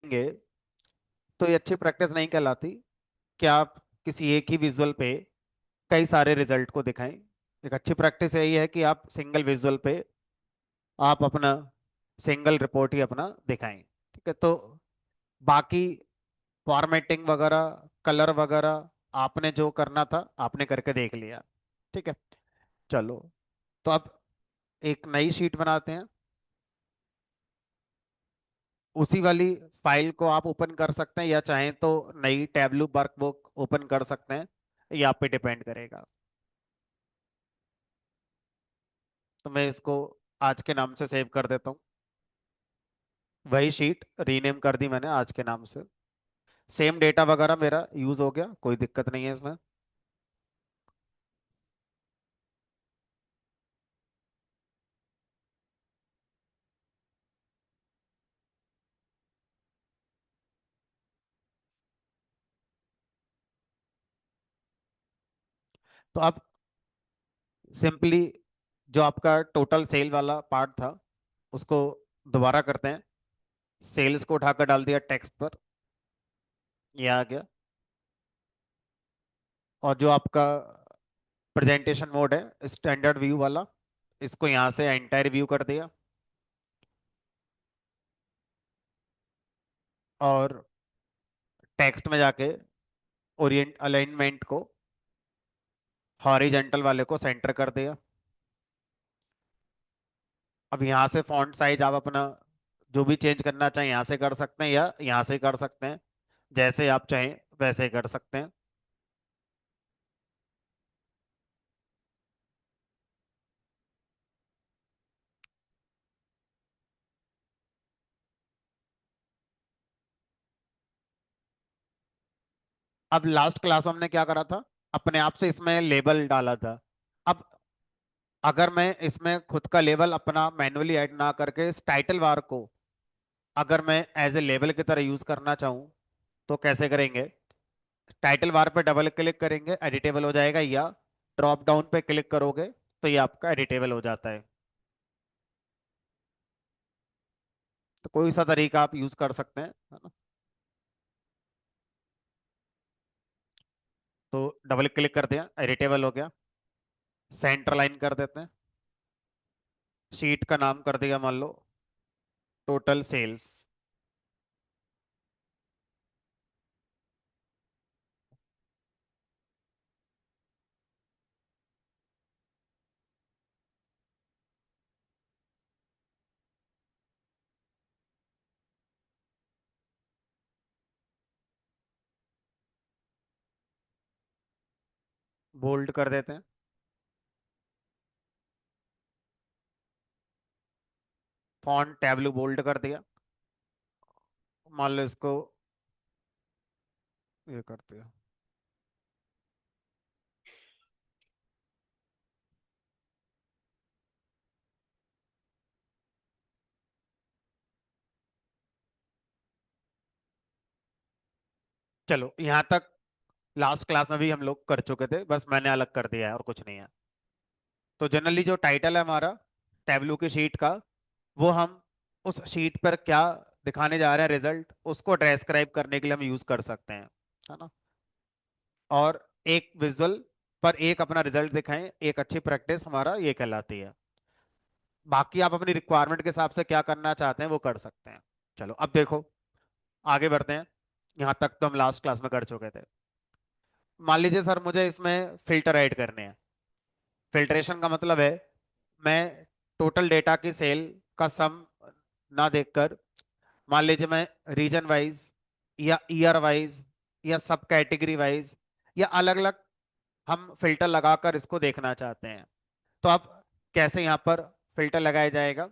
गे तो ये अच्छी प्रैक्टिस नहीं कहलाती कि आप किसी एक ही विजुअल पे कई सारे रिजल्ट को दिखाएं। एक अच्छी प्रैक्टिस यही है कि आप सिंगल विजुअल पे आप अपना सिंगल रिपोर्ट ही अपना दिखाएं। ठीक है, तो बाकी फॉर्मेटिंग वगैरह, कलर वगैरह आपने जो करना था आपने करके देख लिया। ठीक है, चलो तो अब एक नई शीट बनाते हैं। उसी वाली फाइल को आप ओपन कर सकते हैं या चाहें तो नई टैबलू वर्कबुक ओपन कर सकते हैं, ये आप पे डिपेंड करेगा। तो मैं इसको आज के नाम से सेव कर देता हूँ। वही शीट रीनेम कर दी मैंने आज के नाम से। सेम डेटा वगैरह मेरा यूज हो गया, कोई दिक्कत नहीं है इसमें। तो अब सिंपली जो आपका टोटल सेल वाला पार्ट था उसको दोबारा करते हैं। सेल्स को उठाकर डाल दिया टेक्स्ट पर, ये आ गया। और जो आपका प्रेजेंटेशन मोड है स्टैंडर्ड व्यू वाला, इसको यहाँ से एंटायर व्यू कर दिया। और टेक्स्ट में जाके ओरिएंट अलाइनमेंट को हॉरिजेंटल वाले को सेंटर कर दिया। अब यहाँ से फॉन्ट साइज आप अपना जो भी चेंज करना चाहें यहाँ से कर सकते हैं या यहाँ से कर सकते हैं, जैसे आप चाहें वैसे कर सकते हैं। अब लास्ट क्लास हमने क्या करा था, अपने आप से इसमें लेबल डाला था। अब अगर मैं इसमें खुद का लेबल अपना मैन्युअली ऐड ना करके इस टाइटल बार को अगर मैं एज ए लेबल की तरह यूज करना चाहूँ तो कैसे करेंगे। टाइटल बार पे डबल क्लिक करेंगे एडिटेबल हो जाएगा, या ड्रॉप डाउन पे क्लिक करोगे तो ये आपका एडिटेबल हो जाता है। तो कोई सा तरीका आप यूज कर सकते हैं, है ना। तो डबल क्लिक कर दिया, एडिटेबल हो गया। सेंटर लाइन कर देते हैं। शीट का नाम कर दिया मान लो टोटल सेल्स। बोल्ड कर देते हैं। फॉन्ट टैब्लू बोल्ड कर दिया। मान लो इसको ये कर दिया। चलो यहाँ तक लास्ट क्लास में भी हम लोग कर चुके थे, बस मैंने अलग कर दिया है और कुछ नहीं है। तो जनरली जो टाइटल है हमारा टैब्लू की शीट का, वो हम उस शीट पर क्या दिखाने जा रहे हैं रिजल्ट, उसको डिस्क्राइब करने के लिए हम यूज कर सकते हैं, है ना। और एक विजुअल पर एक अपना रिजल्ट दिखाएं, एक अच्छी प्रैक्टिस हमारा ये कहलाती है। बाकी आप अपनी रिक्वायरमेंट के हिसाब से क्या करना चाहते हैं वो कर सकते हैं। चलो अब देखो आगे बढ़ते हैं। यहाँ तक तो हम लास्ट क्लास में कर चुके थे। मान लीजिए सर मुझे इसमें फिल्टर ऐड करने हैं। फिल्ट्रेशन का मतलब है मैं टोटल डेटा की सेल का सम ना देखकर, मान लीजिए मैं रीजन वाइज या ईयर वाइज या सब कैटेगरी वाइज या अलग अलग हम फिल्टर लगाकर इसको देखना चाहते हैं। तो अब कैसे यहाँ पर फिल्टर लगाया जाएगा।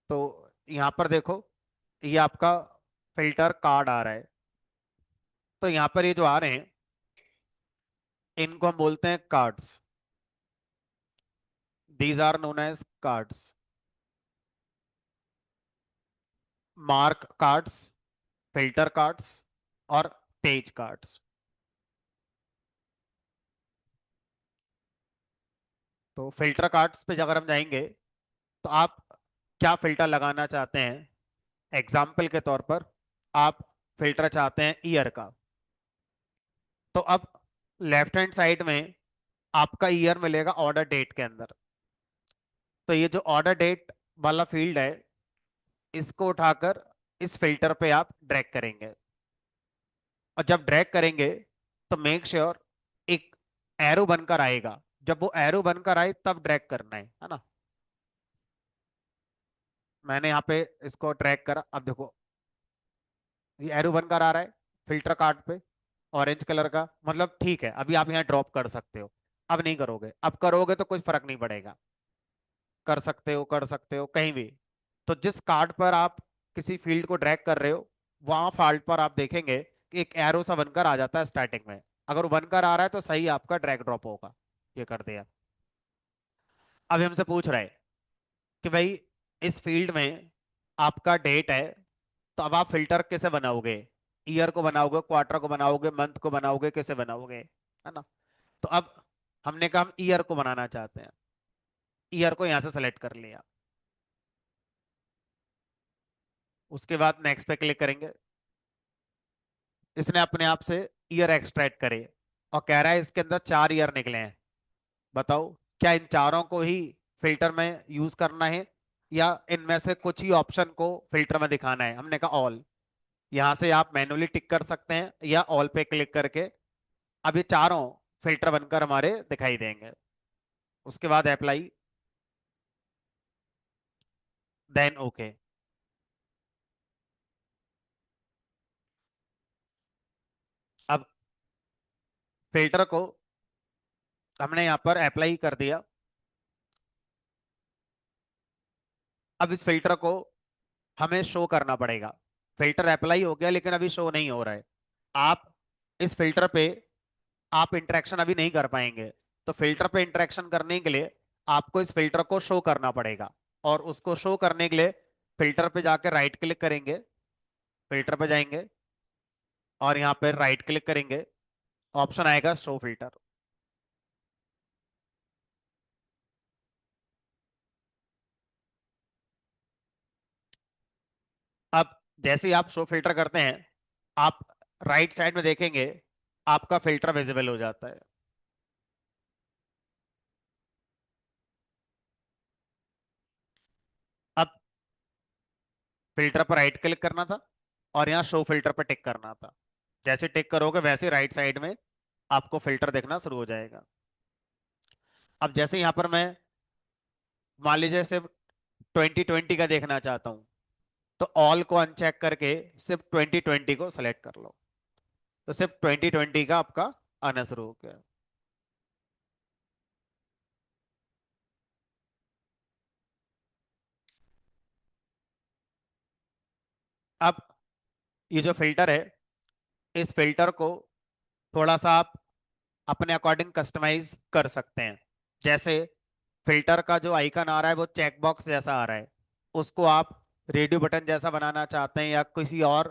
तो यहाँ पर देखो ये आपका फिल्टर कार्ड आ रहा है। तो यहाँ पर ये जो आ रहे हैं इनको हम बोलते हैं cards. These are known as cards. Mark cards, filter cards और पेज कार्ड्स। तो फिल्टर कार्ड्स पे अगर हम जाएंगे तो आप क्या फिल्टर लगाना चाहते हैं, एग्जाम्पल के तौर पर आप फिल्टर चाहते हैं ईयर का, तो अब लेफ्ट हैंड साइड में आपका ईयर मिलेगा ऑर्डर डेट के अंदर। तो ये जो ऑर्डर डेट वाला फील्ड है, इसको उठाकर इस फिल्टर पे आप ड्रैग करेंगे। और जब ड्रैग करेंगे तो मेक श्योर एक एरो बनकर आएगा। जब वो एरो बनकर आए तब ड्रैग करना है ना। मैंने यहाँ पे इसको ड्रैग करा, अब देखो ये एरो बनकर आ रहा है फिल्टर कार्ड पे, ऑरेंज कलर का, मतलब ठीक है। अभी आप यहाँ ड्रॉप कर सकते हो, अब नहीं करोगे, अब करोगे तो कुछ फर्क नहीं पड़ेगा। कर सकते हो कहीं भी। तो जिस कार्ड पर आप किसी फील्ड को ड्रैग कर रहे हो, वहां फॉल्ट पर आप देखेंगे कि एक एरो सा बनकर आ जाता है स्टार्टिंग में। अगर वो बनकर आ रहा है तो सही आपका ड्रैग ड्रॉप होगा। ये कर दिया। अब हमसे पूछ रहा है कि भाई इस फील्ड में आपका डेट है, तो अब आप फिल्टर कैसे बनाओगे? ईयर को बनाओगे, क्वार्टर को बनाओगे, मंथ को बनाओगे, कैसे बनाओगे, है ना? तो अब हमने कहा हम ईयर को बनाना चाहते हैं। ईयर को यहां से सेलेक्ट कर लिया। उसके बाद नेक्स्ट पे क्लिक करेंगे। इसने अपने आप से ईयर एक्सट्रैक्ट करे और कह रहा है इसके अंदर 4 ईयर निकले हैं। बताओ क्या इन चारों को ही फिल्टर में यूज करना है, या इनमें से कुछ ही ऑप्शन को फिल्टर में दिखाना है? हमने कहा ऑल। यहां से आप मैनुअली टिक कर सकते हैं या ऑल पे क्लिक करके अब ये चारों फिल्टर बनकर हमारे दिखाई देंगे। उसके बाद अप्लाई, देन ओके। अब फिल्टर को हमने यहाँ पर अप्लाई कर दिया। अब इस फिल्टर को हमें शो करना पड़ेगा। फिल्टर अप्लाई हो गया लेकिन अभी शो नहीं हो रहा है। आप इस फिल्टर पे आप इंटरेक्शन अभी नहीं कर पाएंगे। तो फिल्टर पे इंटरेक्शन करने के लिए आपको इस फिल्टर को शो करना पड़ेगा। और उसको शो करने के लिए फिल्टर पे जाकर राइट क्लिक करेंगे, फिल्टर पे जाएंगे और यहाँ पे राइट क्लिक करेंगे, ऑप्शन आएगा शो फिल्टर। अब जैसे ही आप शो फिल्टर करते हैं, आप राइट साइड में देखेंगे आपका फिल्टर विजिबल हो जाता है। अब फिल्टर पर राइट क्लिक करना था और यहाँ शो फिल्टर पर टिक करना था। जैसे टिक करोगे वैसे राइट साइड में आपको फिल्टर देखना शुरू हो जाएगा। अब जैसे यहाँ पर मैं मान लीजिए सिर्फ 2020 का देखना चाहता हूँ, तो ऑल को अनचेक करके सिर्फ 2020 को सेलेक्ट कर लो। तो सिर्फ 2020 का आपका आना शुरू हो गया। अब ये जो फिल्टर है, इस फिल्टर को थोड़ा सा आप अपने अकॉर्डिंग कस्टमाइज कर सकते हैं। जैसे फिल्टर का जो आइकन आ रहा है वो चेक बॉक्स जैसा आ रहा है, उसको आप रेडियो बटन जैसा बनाना चाहते हैं या किसी और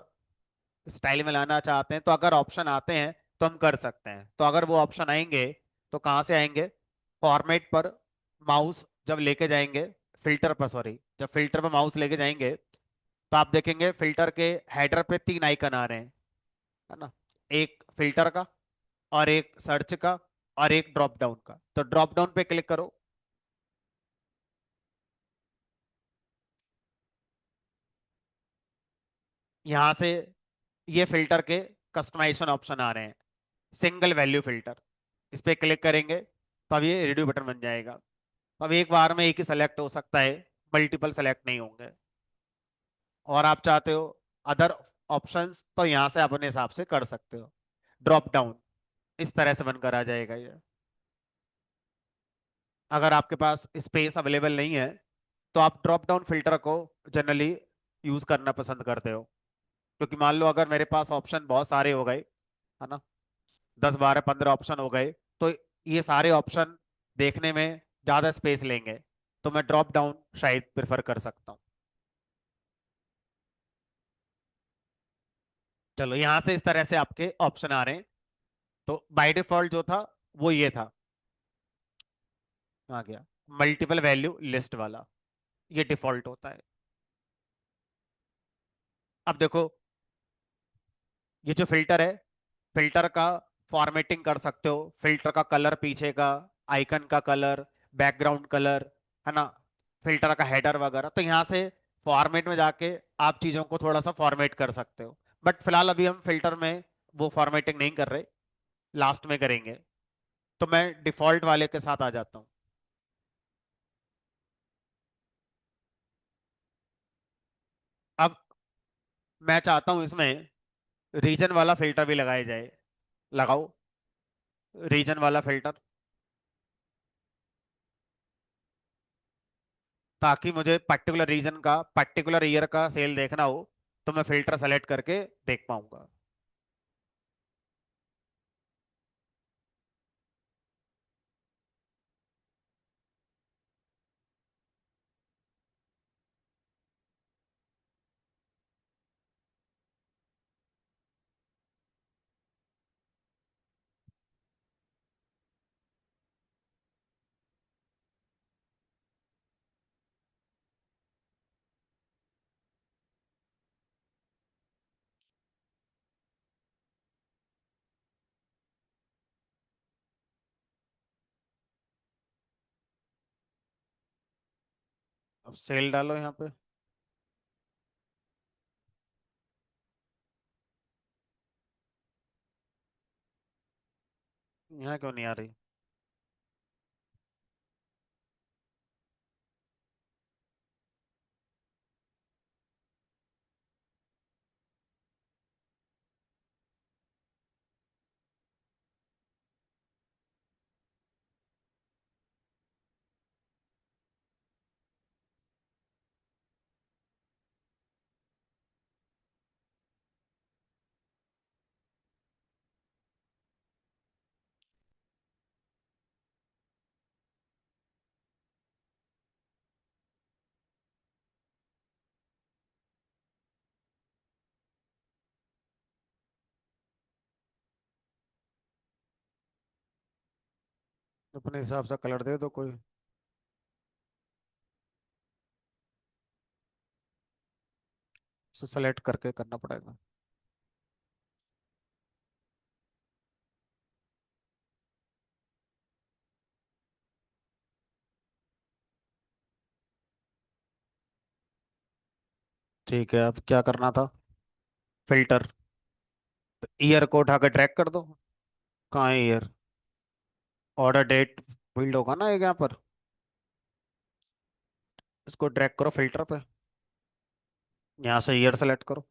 स्टाइल में लाना चाहते हैं, तो अगर ऑप्शन आते हैं तो हम कर सकते हैं। तो अगर वो ऑप्शन आएंगे तो कहाँ से आएंगे? फॉर्मेट पर माउस जब लेके जाएंगे, फिल्टर पर सॉरी, जब फिल्टर पर माउस लेके जाएंगे तो आप देखेंगे फिल्टर के हेडर पे 3 आइकन आ रहे हैं, है ना? एक फिल्टर का, और एक सर्च का, और एक ड्रॉप डाउन का। तो ड्रॉप डाउन पे क्लिक करो। यहां से ये फिल्टर के कस्टमाइजेशन ऑप्शन आ रहे हैं। सिंगल वैल्यू फिल्टर, इस पे क्लिक करेंगे तो अब ये रेडियो बटन बन जाएगा। तो अब एक बार में एक ही सेलेक्ट हो सकता है, मल्टीपल सेलेक्ट नहीं होंगे। और आप चाहते हो अदर ऑप्शंस, तो यहाँ से अपने हिसाब से कर सकते हो। ड्रॉप डाउन इस तरह से बनकर आ जाएगा ये। अगर आपके पास स्पेस अवेलेबल नहीं है तो आप ड्रॉप डाउन फिल्टर को जनरली यूज करना पसंद करते हो। क्योंकि मान लो अगर मेरे पास ऑप्शन बहुत सारे हो गए, है ना, 10 12 15 ऑप्शन हो गए, तो ये सारे ऑप्शन देखने में ज्यादा स्पेस लेंगे। तो मैं ड्रॉप डाउन शायद प्रेफर कर सकता हूँ। चलो यहाँ से इस तरह से आपके ऑप्शन आ रहे हैं। तो बाय डिफॉल्ट जो था वो ये था, आ गया मल्टीपल वैल्यू लिस्ट वाला। ये डिफॉल्ट होता है। अब देखो ये जो फिल्टर है, फिल्टर का फॉर्मेटिंग कर सकते हो, फिल्टर का कलर पीछे का, आइकन का कलर, बैकग्राउंड कलर, है ना, फिल्टर का हेडर वगैरह। तो यहाँ से फॉर्मेट में जाके आप चीज़ों को थोड़ा सा फॉर्मेट कर सकते हो। बट फिलहाल अभी हम फिल्टर में वो फॉर्मेटिंग नहीं कर रहे, लास्ट में करेंगे। तो मैं डिफॉल्ट वाले के साथ आ जाता हूँ। अब मैं चाहता हूँ इसमें रीजन वाला फिल्टर भी लगाया जाए। लगाओ रीजन वाला फिल्टर, ताकि मुझे पर्टिकुलर रीजन का पर्टिकुलर ईयर का सेल देखना हो तो मैं फिल्टर सेलेक्ट करके देख पाऊंगा। अब सेल डालो यहाँ पे। यहाँ क्यों नहीं आ रही? अपने हिसाब से कलर दे दो कोई। सेलेक्ट करके करना पड़ेगा। ठीक है, अब क्या करना था? फिल्टर, ईयर को उठा कर ड्रैग कर दो। कहाँ है ईयर? ऑर्डर डेट फील्ड होगा ना एक यहाँ पर, इसको ड्रैग करो फिल्टर पे। यहाँ से ईयर सेलेक्ट करो,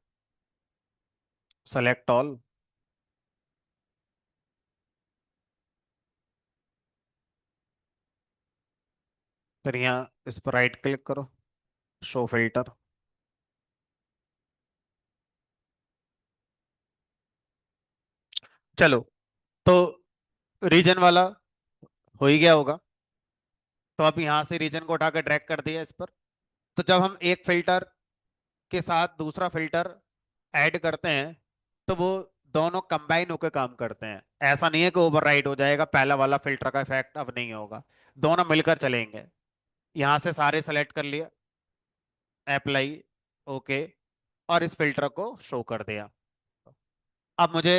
सेलेक्ट ऑल। फिर यहाँ इस पर राइट क्लिक करो, शो फिल्टर। चलो, तो रीजन वाला हो ही गया होगा। तो अब यहाँ से रीजन को उठाकर ड्रैग कर दिया इस पर। तो जब हम एक फिल्टर के साथ दूसरा फिल्टर ऐड करते हैं तो वो दोनों कंबाइन होकर काम करते हैं। ऐसा नहीं है कि ओवरराइड हो जाएगा, पहला वाला फिल्टर का इफेक्ट अब नहीं होगा, दोनों मिलकर चलेंगे। यहाँ से सारे सेलेक्ट कर लिया, अप्लाई, ओके, और इस फिल्टर को शो कर दिया। अब मुझे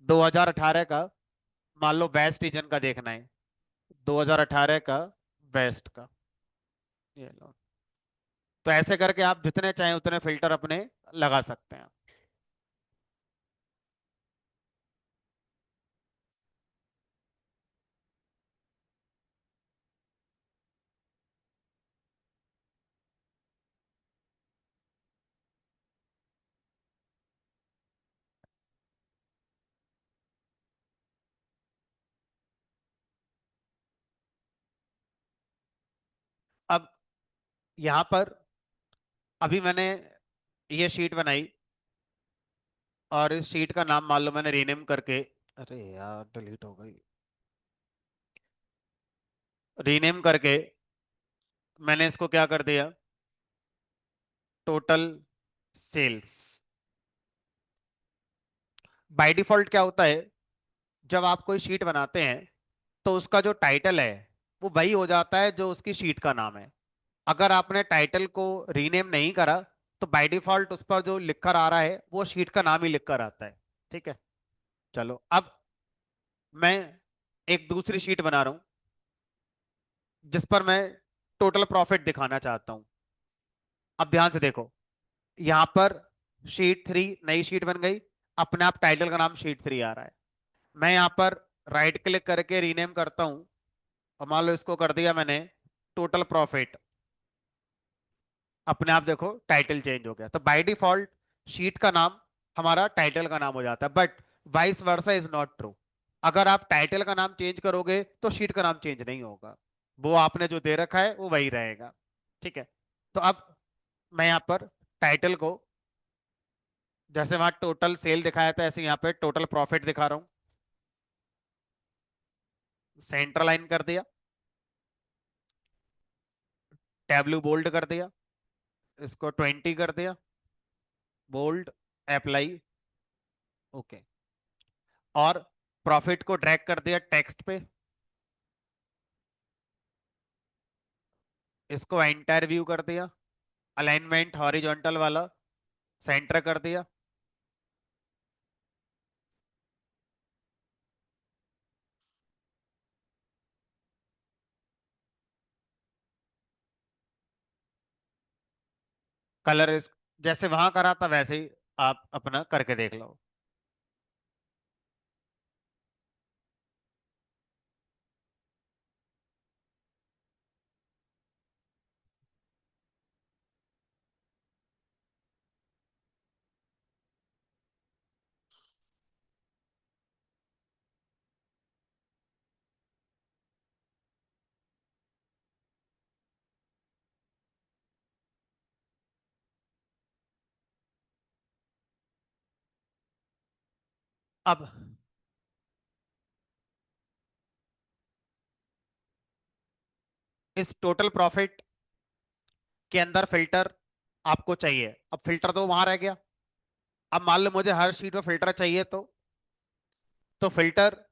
2018 का, मान लो वेस्ट रीजन का देखना है, 2018 का वेस्ट का, ये लो। तो ऐसे करके आप जितने चाहें उतने फिल्टर अपने लगा सकते हैं। अब यहाँ पर अभी मैंने ये शीट बनाई, और इस शीट का नाम मान लो मैंने रीनेम करके, अरे यार डिलीट हो गई, रीनेम करके मैंने इसको क्या कर दिया, टोटल सेल्स। बाय डिफॉल्ट क्या होता है, जब आप कोई शीट बनाते हैं तो उसका जो टाइटल है वो वही हो जाता है जो उसकी शीट का नाम है। अगर आपने टाइटल को रीनेम नहीं करा तो बाय डिफॉल्ट उस पर जो लिख कर आ रहा है वो शीट का नाम ही लिख कर आता है। ठीक है। चलो अब मैं एक दूसरी शीट बना रहा हूं जिस पर मैं टोटल प्रॉफिट दिखाना चाहता हूं। अब ध्यान से देखो, यहां पर शीट 3 नई शीट बन गई। अपने आप टाइटल का नाम शीट 3 आ रहा है। मैं यहां पर राइट क्लिक करके रीनेम करता हूं और मान लो इसको कर दिया मैंने टोटल प्रॉफिट। अपने आप देखो टाइटल चेंज हो गया। तो बाय डिफॉल्ट शीट का नाम हमारा टाइटल का नाम हो जाता है, but vice versa is not true. अगर आप टाइटल का नाम चेंज करोगे तो शीट का नाम चेंज नहीं होगा, वो आपने जो दे रखा है वो वही रहेगा। ठीक है। तो अब मैं यहाँ पर टाइटल को, जैसे वहां टोटल सेल दिखाया था ऐसे यहाँ पे टोटल प्रॉफिट दिखा रहा हूँ। सेंटर लाइन कर दिया, टैब्लू बोल्ड कर दिया, इसको 20 कर दिया, बोल्ड, अप्लाई, ओके। और प्रॉफिट को ड्रैग कर दिया टेक्स्ट पे, इसको एंटायर व्यू कर दिया, अलाइनमेंट हॉरिजॉन्टल वाला सेंटर कर दिया। कलर इस जैसे वहां करा था वैसे ही आप अपना करके देख लो। अब इस टोटल प्रॉफिट के अंदर फिल्टर आपको चाहिए। अब फिल्टर तो वहां रह गया। अब मान लो मुझे हर शीट में फिल्टर चाहिए, तो फिल्टर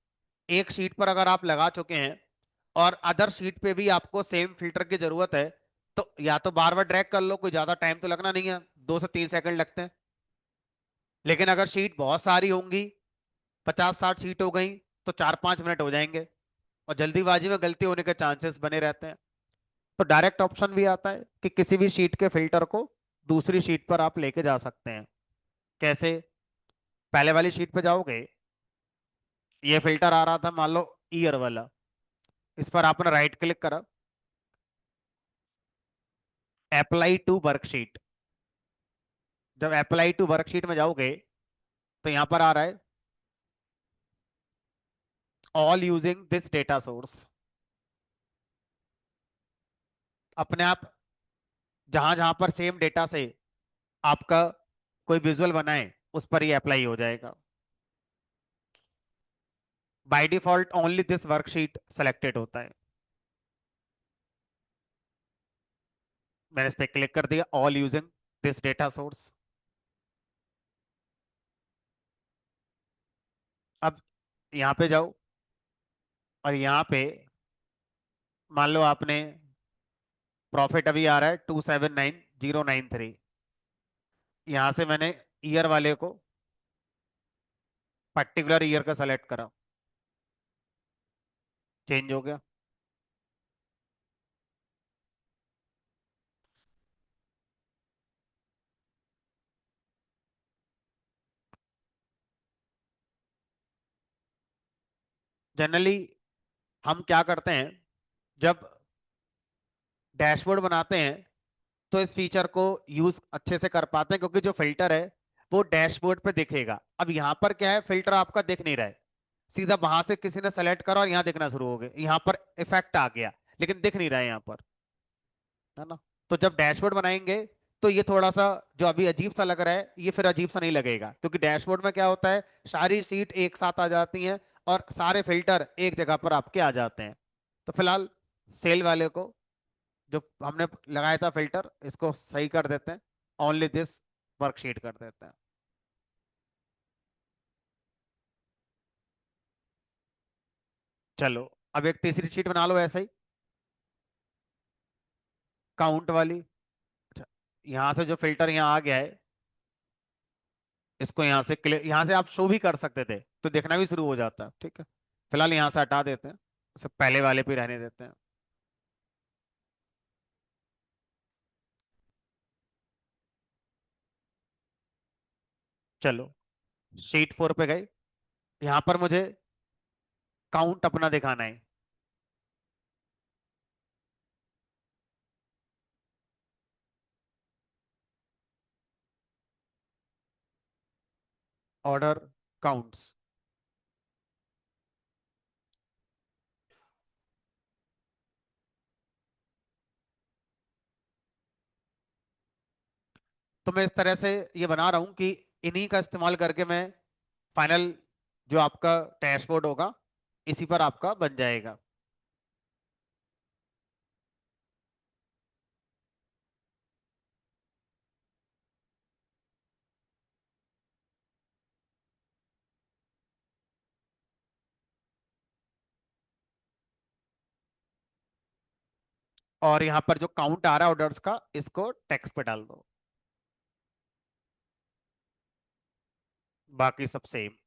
एक शीट पर अगर आप लगा चुके हैं और अदर शीट पे भी आपको सेम फिल्टर की जरूरत है, तो या तो बार बार ड्रैग कर लो, कोई ज्यादा टाइम तो लगना नहीं है, 2 से 3 सेकंड लगते हैं। लेकिन अगर शीट बहुत सारी होंगी, 50-60 सीट हो गई, तो 4-5 मिनट हो जाएंगे और जल्दीबाजी में गलती होने के चांसेस बने रहते हैं। तो डायरेक्ट ऑप्शन भी आता है कि किसी भी शीट के फिल्टर को दूसरी शीट पर आप लेके जा सकते हैं। कैसे? पहले वाली शीट पे जाओगे, ये फिल्टर आ रहा था मान लो ईयर वाला, इस पर आपने राइट क्लिक करा, अप्लाई टू वर्कशीट। जब अप्लाई टू वर्कशीट में जाओगे तो यहां पर आ रहा है all using this data source. अपने आप जहां जहां पर सेम डेटा से आपका कोई विजुअल बनाए उस पर ही अप्लाई हो जाएगा। By default only this worksheet selected होता है। मैंने इस पर क्लिक कर दिया, all using this data source. अब यहाँ पे जाओ और यहाँ पे मान लो आपने प्रॉफिट अभी आ रहा है 279093। यहाँ से मैंने ईयर वाले को पर्टिकुलर ईयर का सेलेक्ट करा, चेंज हो गया। जनरली हम क्या करते हैं, जब डैशबोर्ड बनाते हैं तो इस फीचर को यूज अच्छे से कर पाते हैं, क्योंकि जो फिल्टर है वो डैशबोर्ड पे दिखेगा। अब यहाँ पर क्या है, फिल्टर आपका दिख नहीं रहा है, सीधा वहां से किसी ने सेलेक्ट करा और यहाँ दिखना शुरू हो गया, यहाँ पर इफेक्ट आ गया लेकिन दिख नहीं रहा है यहाँ पर, है ना। तो जब डैशबोर्ड बनाएंगे तो ये थोड़ा सा जो अभी अजीब सा लग रहा है ये फिर अजीब सा नहीं लगेगा, क्योंकि डैशबोर्ड में क्या होता है, सारी सीट एक साथ आ जाती हैं और सारे फिल्टर एक जगह पर आपके आ जाते हैं। तो फिलहाल सेल वाले को जो हमने लगाया था फिल्टर, इसको सही कर देते हैं, ओनली दिस वर्कशीट कर देते हैं। चलो अब एक तीसरी शीट बना लो ऐसे ही, काउंट वाली। अच्छा, यहाँ से जो फिल्टर यहाँ आ गया है इसको यहाँ से क्लियर, यहाँ से आप शो भी कर सकते थे तो देखना भी शुरू हो जाता है। ठीक है, फिलहाल यहाँ से हटा देते हैं, इसे पहले वाले पे रहने देते हैं। चलो शीट 4 पे गए। यहाँ पर मुझे काउंट अपना दिखाना है। Order counts. तो मैं इस तरह से ये बना रहा हूँ कि इन्हीं का इस्तेमाल करके मैं फाइनल जो आपका डैशबोर्ड होगा इसी पर आपका बन जाएगा। और यहाँ पर जो काउंट आ रहा है ऑर्डर्स का, इसको टेक्स्ट पे डाल दो, बाकी सब सेम।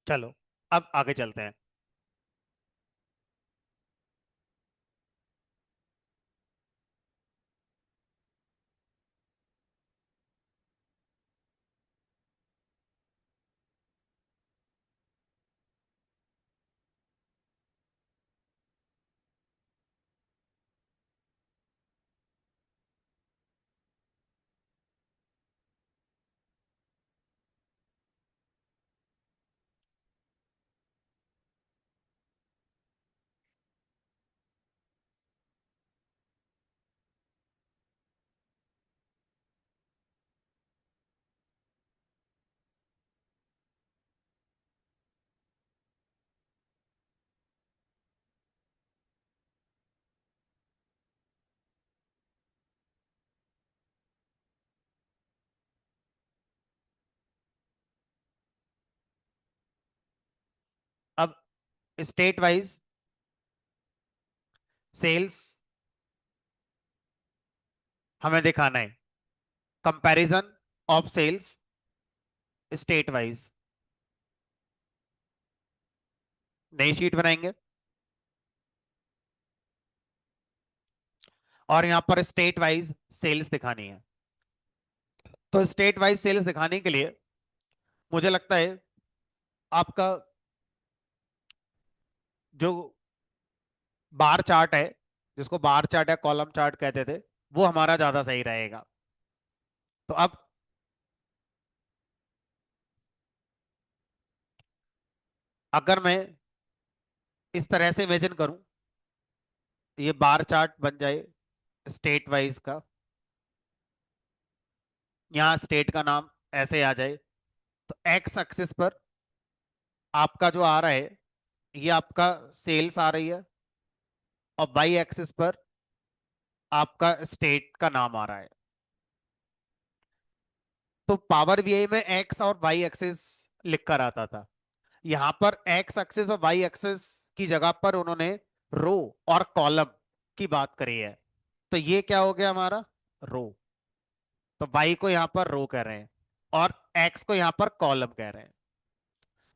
चलो अब आगे चलते हैं। अब स्टेट वाइज सेल्स हमें दिखाना है, comparison of sales state wise. नई शीट बनाएंगे और यहाँ पर स्टेट वाइज सेल्स दिखानी है। तो स्टेट वाइज सेल्स दिखाने के लिए मुझे लगता है आपका जो बार चार्ट है, जिसको बार चार्ट या कॉलम चार्ट कहते थे, वो हमारा ज्यादा सही रहेगा। तो अब अगर मैं इस तरह से इमेजिन करूं, ये बार चार्ट बन जाए स्टेट वाइज का, यहाँ स्टेट का नाम ऐसे आ जाए, तो एक्स एक्सिस पर आपका जो आ रहा है ये आपका सेल्स आ रही है, और वाई एक्सिस पर आपका स्टेट का नाम आ रहा है। तो पावर बीआई में एक्स और वाई एक्सिस लिखकर आता था, यहां पर एक्स एक्सिस और वाई एक्सिस की जगह पर उन्होंने रो और कॉलम की बात करी है। तो ये क्या हो गया हमारा, रो। तो वाई को यहां पर रो कह रहे हैं और एक्स को यहां पर कॉलम कह रहे हैं।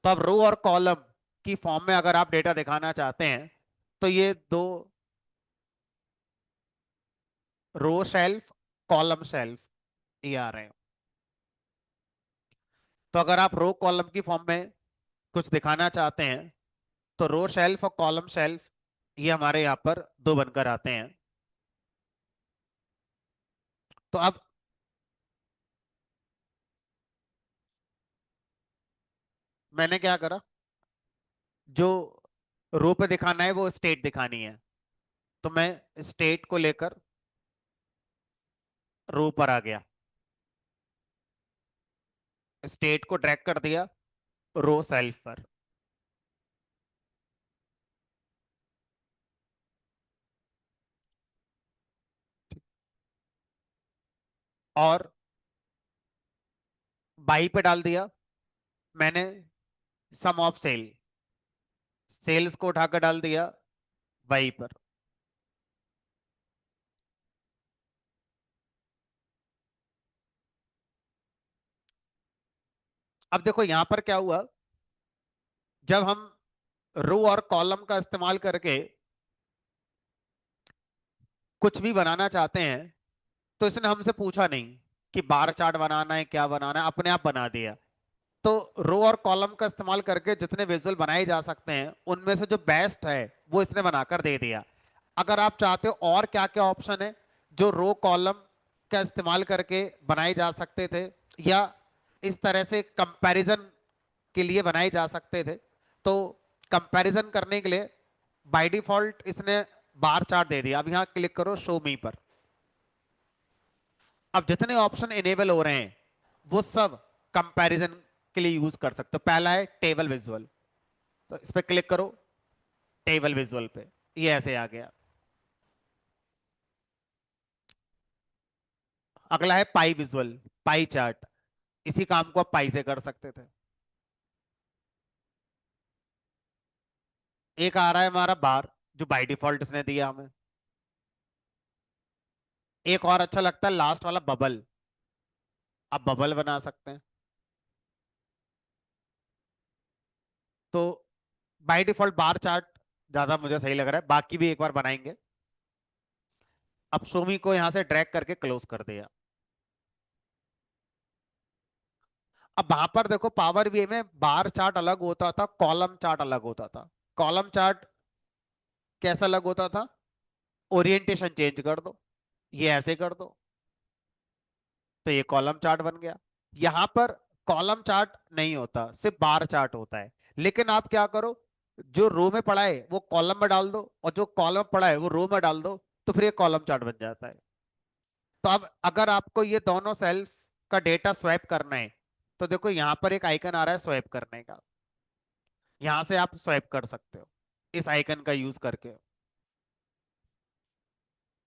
तो अब रो और कॉलम की फॉर्म में अगर आप डेटा दिखाना चाहते हैं तो ये दो, रो शेल्फ कॉलम शेल्फ, ये आ रहे हैं। तो अगर आप रो कॉलम की फॉर्म में कुछ दिखाना चाहते हैं तो रो शेल्फ और कॉलम शेल्फ ये हमारे यहाँ पर दो बनकर आते हैं। तो अब मैंने क्या करा, जो रो पे दिखाना है वो स्टेट दिखानी है, तो मैं स्टेट को लेकर रो पर आ गया, स्टेट को ड्रैग कर दिया रो सेल्फ पर। और बाई पे डाल दिया मैंने सम ऑफ सेल, सेल्स को उठाकर डाल दिया बाई पर। अब देखो यहां पर क्या हुआ, जब हम रो और कॉलम का इस्तेमाल करके कुछ भी बनाना चाहते हैं, तो इसने हमसे पूछा नहीं कि बार चार्ट बनाना है क्या बनाना है, अपने आप बना दिया। तो रो और कॉलम का इस्तेमाल करके जितने विजुअल बनाए जा सकते हैं उनमें से जो बेस्ट है वो इसने बनाकर दे दिया। अगर आप चाहते हो और क्या क्या ऑप्शन है जो रो कॉलम का इस्तेमाल करके बनाए जा सकते थे, या इस तरह से कंपैरिजन के लिए बनाए जा सकते थे, तो कंपैरिजन करने के लिए बाय डिफॉल्ट इसने बार चार्ट दे दिया। अब यहां क्लिक करो शो मी पर। अब जितने ऑप्शन इनेबल हो रहे हैं वो सब कंपैरिजन के लिए यूज कर सकते हो। पहला है टेबल विजुअल, तो इस पे क्लिक करो, टेबल विजुअल पे ये ऐसे आ गया। अगला है पाई विजुअल, पाई चार्ट, इसी काम को आप पाई से कर सकते थे। एक आ रहा है हमारा बार, जो बाय डिफॉल्ट इसने दिया हमें। एक और अच्छा लगता है लास्ट वाला बबल, आप बबल बना सकते हैं। तो बाय डिफॉल्ट बार चार्ट ज्यादा मुझे सही लग रहा है, बाकी भी एक बार बनाएंगे। अब सोमी को यहां से ड्रैग करके क्लोज कर दिया। अब वहां पर देखो पावर बीआई में बार चार्ट अलग होता था, कॉलम चार्ट अलग होता था। कॉलम चार्ट कैसा अलग होता था, ओरिएंटेशन चेंज कर दो, ये ऐसे कर दो, तो ये कॉलम चार्ट बन गया। यहां पर कॉलम चार्ट नहीं होता, सिर्फ बार चार्ट होता है। लेकिन आप क्या करो, जो रो में पड़ा है वो कॉलम में डाल दो, और जो कॉलम में पड़ा है वो रो में डाल दो, तो फिर ये कॉलम चार्ट बन जाता है। तो अब अगर आपको ये दोनों सेल्फ का डेटा स्वैप करना है, तो देखो यहां पर एक आइकन आ रहा है स्वैप करने का, यहां से आप स्वैप कर सकते हो इस आइकन का यूज करके।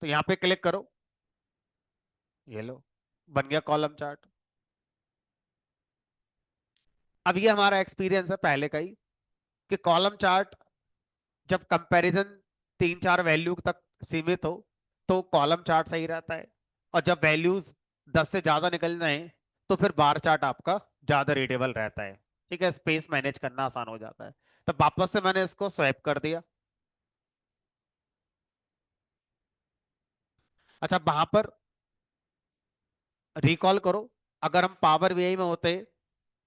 तो यहां पे क्लिक करो, ये लो, बन गया कॉलम चार्ट। अब ये हमारा एक्सपीरियंस है पहले का ही, कि कॉलम चार्ट जब कंपैरिजन 3-4 वैल्यू तक सीमित हो तो कॉलम चार्ट सही रहता है, और जब वैल्यूज 10 से ज्यादा निकल जाए तो फिर बार चार्ट आपका ज्यादा रीडेबल रहता है। ठीक है, स्पेस मैनेज करना आसान हो जाता है। तो वापस से मैंने इसको स्वैप कर दिया। अच्छा वहां पर रिकॉल करो, अगर हम पावर बीआई में होते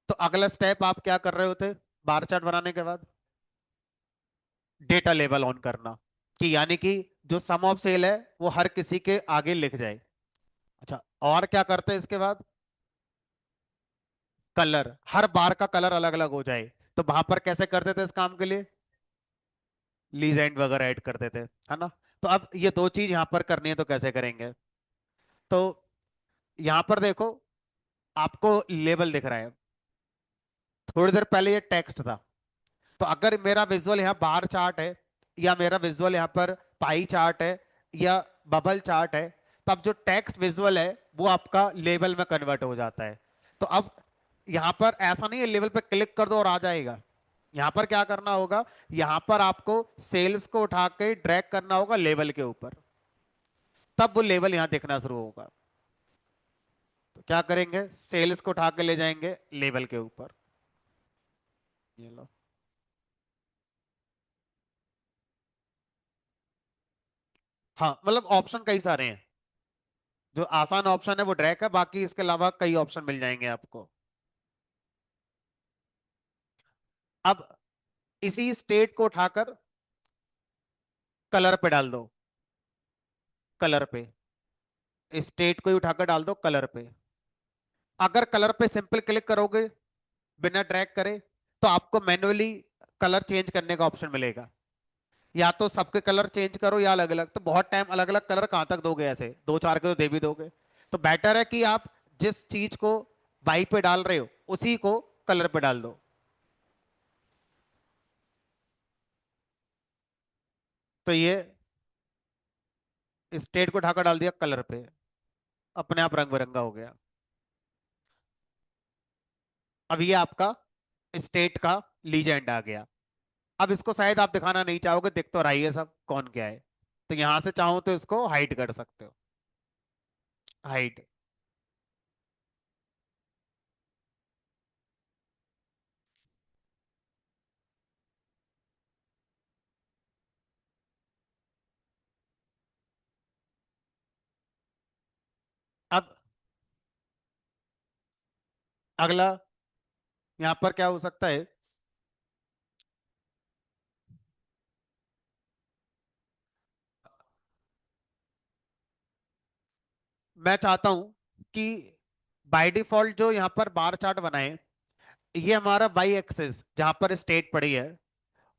तो अगला स्टेप आप क्या कर रहे होते, बार चार्ट बनाने के बाद डेटा लेबल ऑन करना, कि यानी कि जो सम ऑफ सेल है वो हर किसी के आगे लिख जाए। अच्छा, और क्या करते हैं इसके बाद, कलर, हर बार का कलर अलग अलग हो जाए। तो वहां पर कैसे करते थे इस काम के लिए, लीजेंड वगैरह ऐड करते थे, है ना। तो अब ये दो चीज यहां पर करनी है, तो कैसे करेंगे। तो यहां पर देखो आपको लेबल दिख रहा है, थोड़ी देर पहले ये टेक्स्ट था। तो अगर मेरा विजुअल यहाँ बार चार्ट है, या मेरा विजुअल यहाँ पर पाई चार्ट है, या बबल चार्ट है, तो अब जो टेक्स्ट विजुअल है वो आपका लेबल में कन्वर्ट हो जाता है। तो अब यहाँ पर ऐसा नहीं है लेवल पे क्लिक कर दो और आ जाएगा। यहाँ पर क्या करना होगा, यहाँ पर आपको सेल्स को उठा के ड्रैग करना होगा लेवल के ऊपर, तब वो लेवल यहाँ दिखना शुरू होगा। तो क्या करेंगे, सेल्स को उठा के ले जाएंगे लेवल के ऊपर, ये लो। हाँ मतलब ऑप्शन कई सारे हैं, जो आसान ऑप्शन है वो ड्रैग है, बाकी इसके अलावा कई ऑप्शन मिल जाएंगे आपको। अब इसी स्टेट को उठाकर कलर पे डाल दो, कलर पे, स्टेट को ही उठाकर डाल दो कलर पे। अगर कलर पे सिंपल क्लिक करोगे बिना ड्रैग करे, तो आपको मैन्युअली कलर चेंज करने का ऑप्शन मिलेगा। या तो सबके कलर चेंज करो या अलग अलग, तो बहुत टाइम अलग अलग कलर कहां तक दोगे, ऐसे दो चार के तो दे भी दोगे। तो बेटर है कि आप जिस चीज को वाई पे डाल रहे हो उसी को कलर पे डाल दो। तो ये स्टेट को ढाका डाल दिया कलर पे। अपने आप रंग बिरंगा हो गया। अब ये आपका स्टेट का लीजेंड आ गया। अब इसको शायद आप दिखाना नहीं चाहोगे, दिख तो रहा ही है सब कौन क्या है। तो यहां से चाहो तो इसको हाइड कर सकते हो। हाइड। अब अगला यहाँ पर क्या हो सकता है। मैं चाहता हूं कि बाय डिफॉल्ट जो यहाँ पर बार चार्ट बनाए, ये हमारा वाई एक्सिस जहां पर स्टेट पड़ी है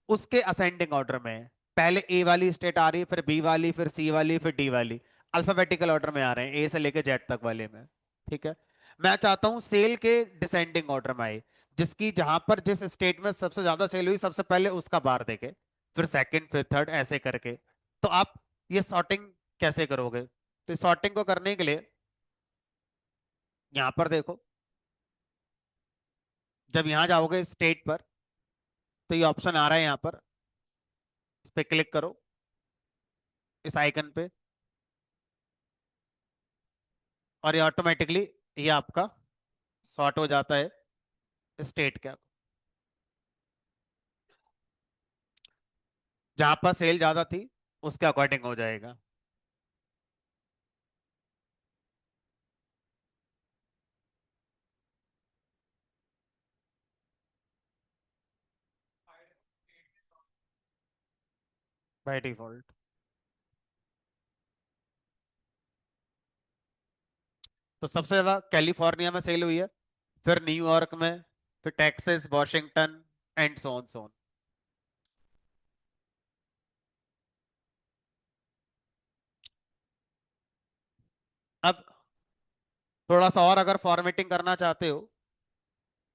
उसके असेंडिंग ऑर्डर में है। पहले ए वाली स्टेट आ रही है, फिर बी वाली, फिर सी वाली, फिर डी वाली। अल्फाबेटिकल ऑर्डर में आ रहे हैं, ए से लेके जेड तक वाले में। ठीक है। मैं चाहता हूं सेल के डिसेंडिंग ऑर्डर में आए, जिसकी जहां पर जिस स्टेट में सबसे ज्यादा सेल हुई सबसे पहले उसका बार देखे, फिर सेकंड, फिर थर्ड, ऐसे करके। तो आप ये सॉर्टिंग कैसे करोगे? तो सॉर्टिंग को करने के लिए यहां पर देखो, जब यहां जाओगे स्टेट पर, तो ये ऑप्शन आ रहा है यहाँ पर, इस पे क्लिक करो, इस आइकन पे, और ये ऑटोमेटिकली ये आपका सॉर्ट हो जाता है स्टेट का। जहां पर सेल ज्यादा थी उसके अकॉर्डिंग हो जाएगा। By default. तो सबसे ज्यादा कैलिफोर्निया में सेल हुई है, फिर न्यूयॉर्क में, फिर Texas, Washington, and so on so on. अब थोड़ा सा और अगर फॉर्मेटिंग करना चाहते हो,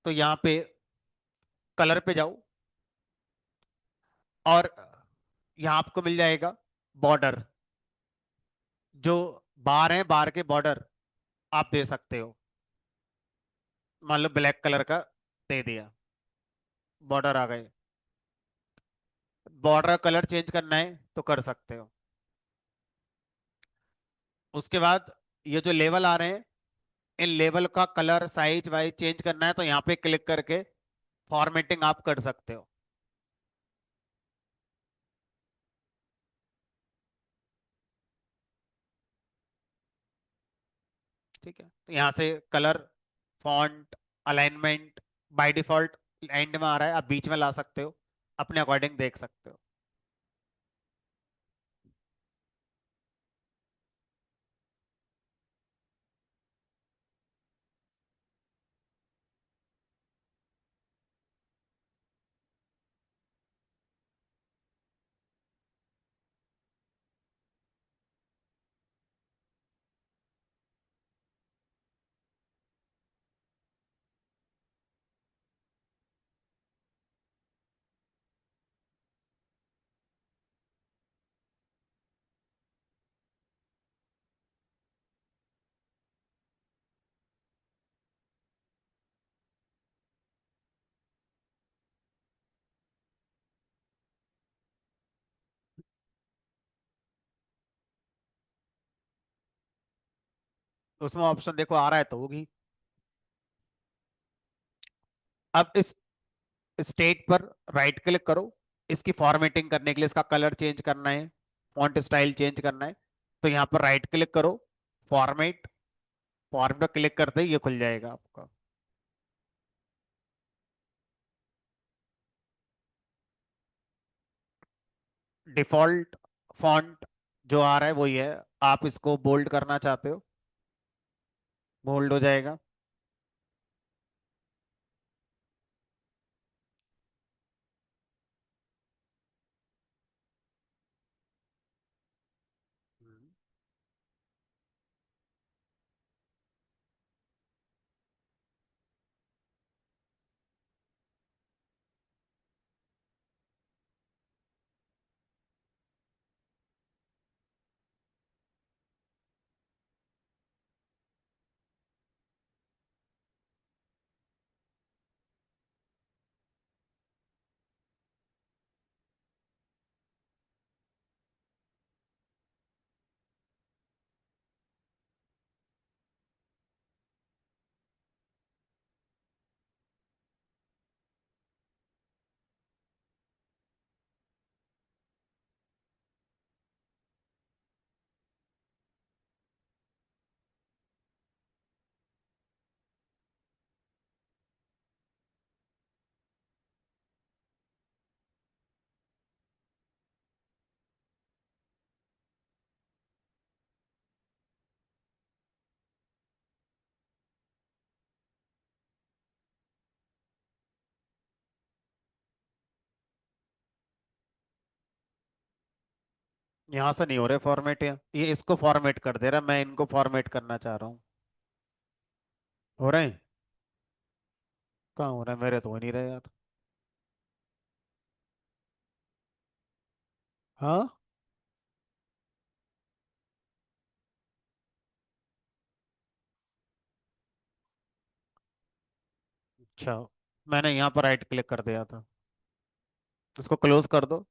तो यहाँ पे कलर पे जाओ, और यहाँ आपको मिल जाएगा बॉर्डर। जो बार है, बार के बॉर्डर आप दे सकते हो। मान लो ब्लैक कलर का दे दिया, बॉर्डर आ गए। बॉर्डर कलर चेंज करना है तो कर सकते हो। उसके बाद ये जो लेवल आ रहे हैं, इन लेवल का कलर, साइज वाइज चेंज करना है तो यहाँ पे क्लिक करके फॉर्मेटिंग आप कर सकते हो। ठीक है। तो यहाँ से colour, font, alignment, by default and में आ रहा है, आप बीच में ला सकते हो, अपने अकॉर्डिंग देख सकते हो। उसमें ऑप्शन देखो आ रहा है तो होगी। अब इस स्टेट पर राइट क्लिक करो, इसकी फॉर्मेटिंग करने के लिए, इसका कलर चेंज करना है, फॉन्ट स्टाइल चेंज करना है, तो यहाँ पर राइट क्लिक करो, फॉर्मेट, फॉर्मेट पर क्लिक करते ही ये खुल जाएगा आपका। डिफॉल्ट फॉन्ट जो आ रहा है वही है। आप इसको बोल्ड करना चाहते हो, बोल्ड हो जाएगा। यहाँ से नहीं हो रहे फॉर्मेट, ये इसको फॉर्मेट कर दे रहा, मैं इनको फॉर्मेट करना चाह रहा हूँ। हो रहे हैं? कहाँ हो रहा है, मेरे तो हो नहीं रहे यार। हाँ। अच्छा, मैंने यहाँ पर राइट क्लिक कर दिया था। इसको क्लोज कर दो।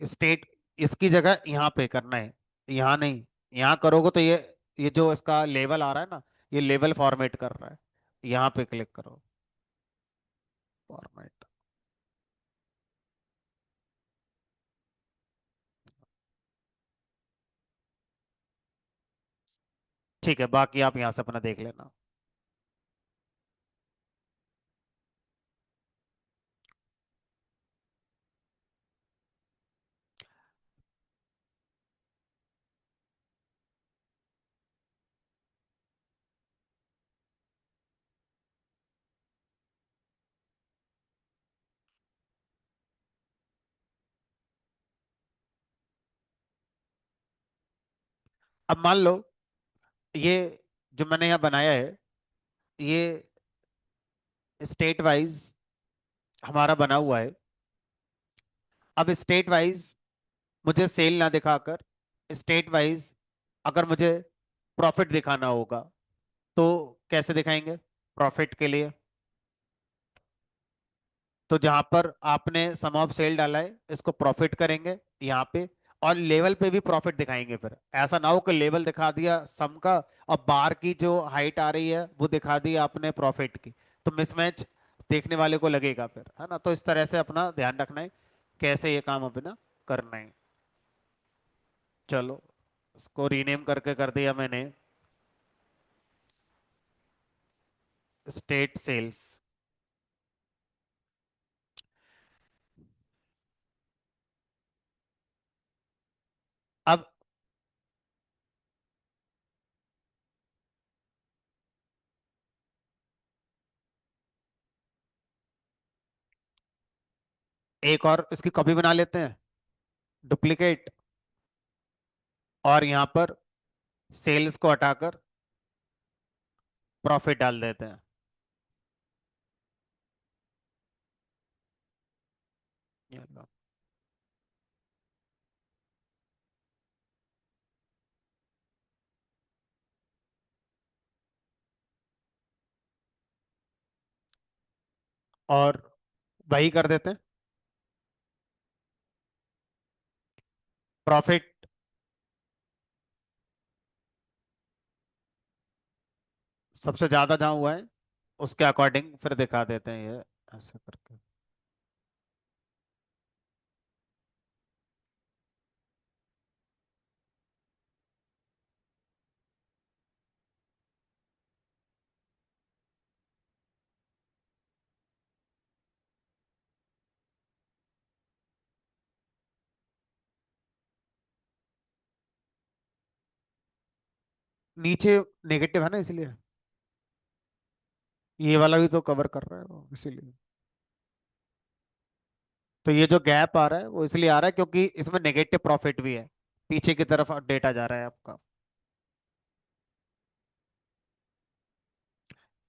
स्टेट इसकी जगह यहाँ पे करना है, यहाँ नहीं। यहाँ करोगे तो ये जो इसका लेवल आ रहा है ना, ये लेवल फॉर्मेट कर रहा है। यहाँ पे क्लिक करो, फॉर्मेट। ठीक है, बाकी आप यहाँ से अपना देख लेना। अब मान लो ये जो मैंने यहाँ बनाया है, ये स्टेट वाइज हमारा बना हुआ है। अब स्टेट वाइज मुझे सेल ना दिखाकर, स्टेट वाइज अगर मुझे प्रॉफिट दिखाना होगा तो कैसे दिखाएंगे प्रॉफिट के लिए? तो जहां पर आपने सम ऑफ सेल डाला है, इसको प्रॉफिट करेंगे यहाँ पे, और लेवल पे भी प्रॉफिट दिखाएंगे। फिर ऐसा ना हो कि लेवल दिखा दिया सम का और बार की जो हाइट आ रही है वो दिखा दी आपने प्रॉफिट की, तो मिसमैच देखने वाले को लगेगा फिर, है ना? तो इस तरह से अपना ध्यान रखना है कैसे ये काम अपना करना है। चलो, इसको रीनेम करके कर दिया मैंने, स्टेट सेल्स। अब एक और इसकी कॉपी बना लेते हैं, डुप्लीकेट, और यहाँ पर सेल्स को हटाकर प्रॉफिट डाल देते हैं। ये लो। और वही कर देते हैं, प्रॉफिट सबसे ज्यादा जहां हुआ है उसके अकॉर्डिंग फिर दिखा देते हैं ये, ऐसे करके। नीचे नेगेटिव है ना, इसलिए ये वाला भी तो कवर कर रहा है वो, इसीलिए। तो ये जो गैप आ रहा है वो इसलिए आ रहा है क्योंकि इसमें नेगेटिव प्रॉफिट भी है, पीछे की तरफ डेटा जा रहा है आपका।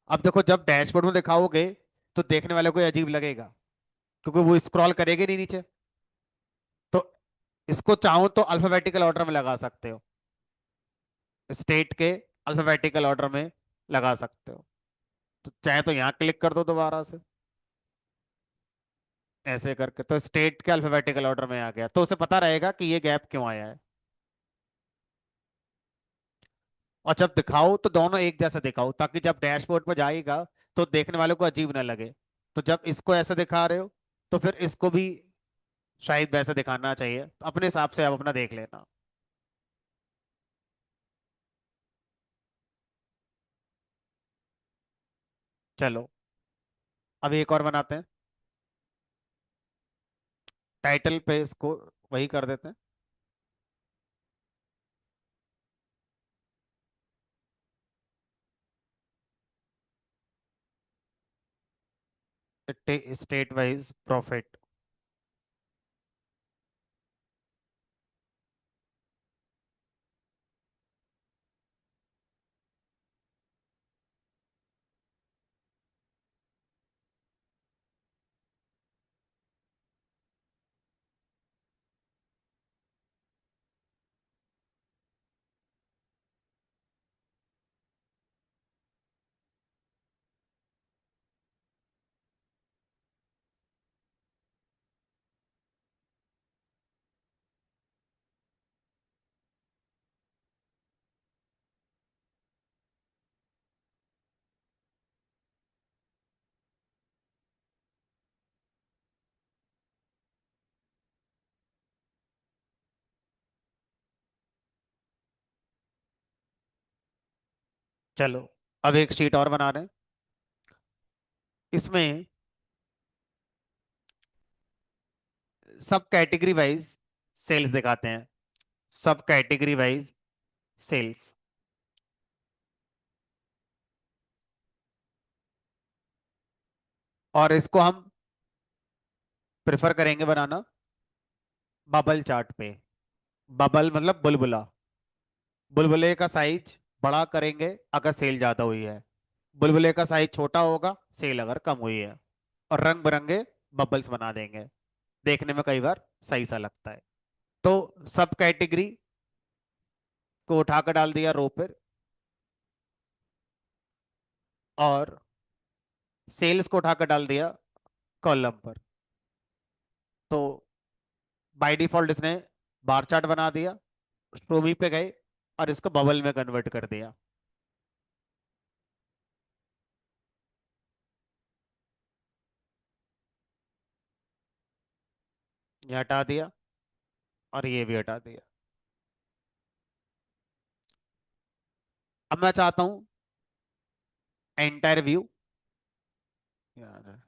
अब देखो, जब डैशबोर्ड में दिखाओगे तो देखने वाले को ये अजीब लगेगा, क्योंकि वो स्क्रॉल करेगा नहीं नीचे। तो इसको चाहो तो अल्फाबेटिकल ऑर्डर में लगा सकते हो, स्टेट के अल्फाबेटिकल ऑर्डर में लगा सकते हो। तो चाहे तो यहाँ क्लिक कर दो दोबारा से, ऐसे करके तो स्टेट के अल्फाबेटिकल ऑर्डर में आ गया, तो उसे पता रहेगा कि ये गैप क्यों आया है। और जब दिखाओ तो दोनों एक जैसा दिखाओ, ताकि जब डैशबोर्ड पर जाएगा तो देखने वाले को अजीब ना लगे। तो जब इसको ऐसे दिखा रहे हो तो फिर इसको भी शायद वैसे दिखाना चाहिए, तो अपने हिसाब से आप अपना देख लेना। चलो, अब एक और बनाते हैं, टाइटल पे इसको वही कर देते हैं, स्टेट वाइज प्रॉफिट। चलो, अब एक शीट और बना रहे हैं। इसमें सब कैटेगरी वाइज सेल्स दिखाते हैं। सब कैटेगरी वाइज सेल्स। और इसको हम प्रेफर करेंगे बनाना बबल चार्ट पे। बबल मतलब बुलबुला। बुलबुले का साइज बड़ा करेंगे अगर सेल ज्यादा हुई है, बुलबुले का साइज छोटा होगा सेल अगर कम हुई है। और रंग बिरंगे बबल्स बना देंगे, देखने में कई बार सही सा लगता है। तो सब कैटेगरी को उठाकर डाल दिया रो पर, और सेल्स को उठाकर डाल दिया कॉलम पर। तो बाय डिफॉल्ट इसने बार चार्ट बना दिया। स्टोमी पे गए और इसको बबल में कन्वर्ट कर दिया। ये हटा दिया और ये भी हटा दिया। अब मैं चाहता हूं एंटायर व्यू। यार,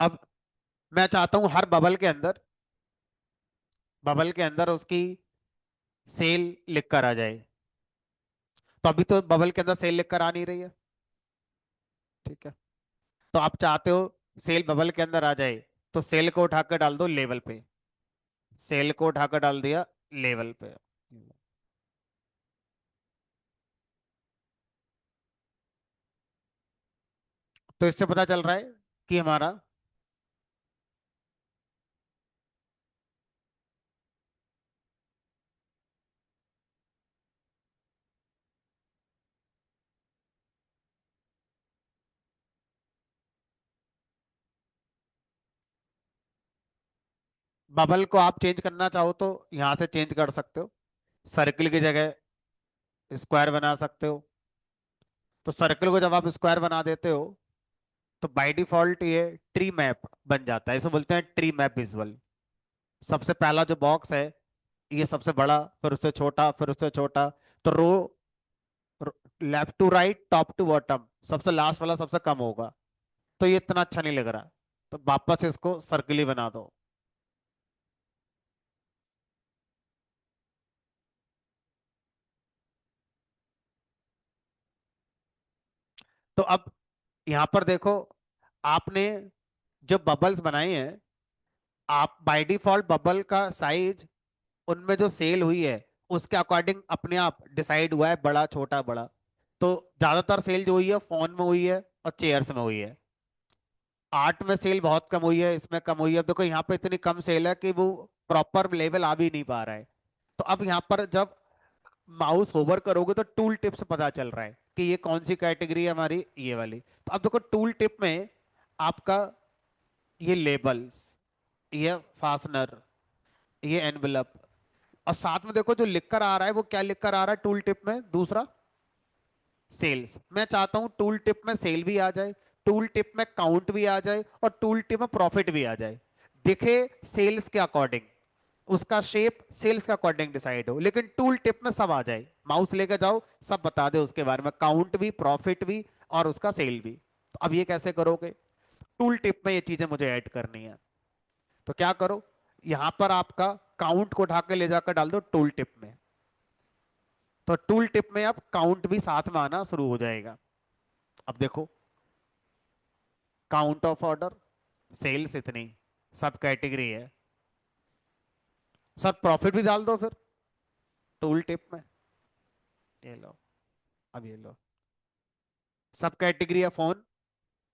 अब मैं चाहता हूं हर बबल के अंदर उसकी सेल लिख कर आ जाए। तो अभी तो बबल के अंदर सेल लिख कर आ नहीं रही है। ठीक है, तो आप चाहते हो सेल बबल के अंदर आ जाए, तो सेल को उठाकर डाल दो लेवल पे। सेल को उठाकर डाल दिया लेवल पे। तो इससे पता चल रहा है कि हमारा बबल को आप चेंज करना चाहो तो यहां से चेंज कर सकते हो। सर्किल की जगह स्क्वायर बना सकते हो। तो सर्किल को जब आप स्क्वायर बना देते हो तो बाय डिफॉल्ट ये ट्री मैप बन जाता है। इसे बोलते हैं ट्री मैप विजुअल। सबसे पहला जो बॉक्स है ये सबसे बड़ा, फिर उससे छोटा, फिर उससे छोटा। तो row left to right, top to bottom, सबसे लास्ट वाला सबसे कम होगा। तो ये इतना अच्छा नहीं लग रहा, तो वापस इसको सर्किल ही बना दो। तो अब यहां पर देखो, आपने जो बबल्स बनाए हैं, आप बाय डिफॉल्ट बबल का साइज उनमें जो सेल हुई है उसके अकॉर्डिंग अपने आप डिसाइड हुआ है, बड़ा छोटा बड़ा। तो ज्यादातर सेल जो हुई है फोन में हुई है और चेयर्स में हुई है। आर्ट में सेल बहुत कम हुई है, इसमें कम हुई है। देखो यहाँ पे इतनी कम सेल है कि वो प्रॉपर लेवल आ भी नहीं पा रहा है। तो अब यहाँ पर जब माउस होवर करोगे तो टूल टिप से पता चल रहा है कि ये कौन सी कैटेगरी है हमारी, ये वाली। तो अब देखो टूल टिप में आपका ये लेबल्स, ये फास्टनर, ये एनवेलप, और साथ में देखो जो लिख कर आ रहा है वो क्या लिख कर आ रहा है टूल टिप में दूसरा, सेल्स। मैं चाहता हूं टूल टिप में सेल भी आ जाए, टूल टिप में काउंट भी आ जाए, और टूल टिप में प्रॉफिट भी आ जाए। दिखे सेल्स के अकॉर्डिंग, उसका शेप सेल्स के अकॉर्डिंग डिसाइड हो, लेकिन टूल टिप में सब आ जाए। माउस लेके जाओ, सब बता दे उसके बारे में, काउंट भी, प्रॉफिट भी, और उसका सेल भी। तो अब ये कैसे करोगे? टूल टिप में ये चीजें मुझे ऐड करनी है। तो क्या करो, यहां पर आपका काउंट को उठा के ले जाकर डाल दो टूल टिप में। तो टूल टिप में अब काउंट भी साथ में आना शुरू हो जाएगा। अब देखो, काउंट ऑफ ऑर्डर, सेल्स इतनी, सब कैटेगरी है। सर प्रॉफिट भी डाल दो फिर टूल टिप में। ये लो, अब ये लो, सब कैटेगरी है फोन,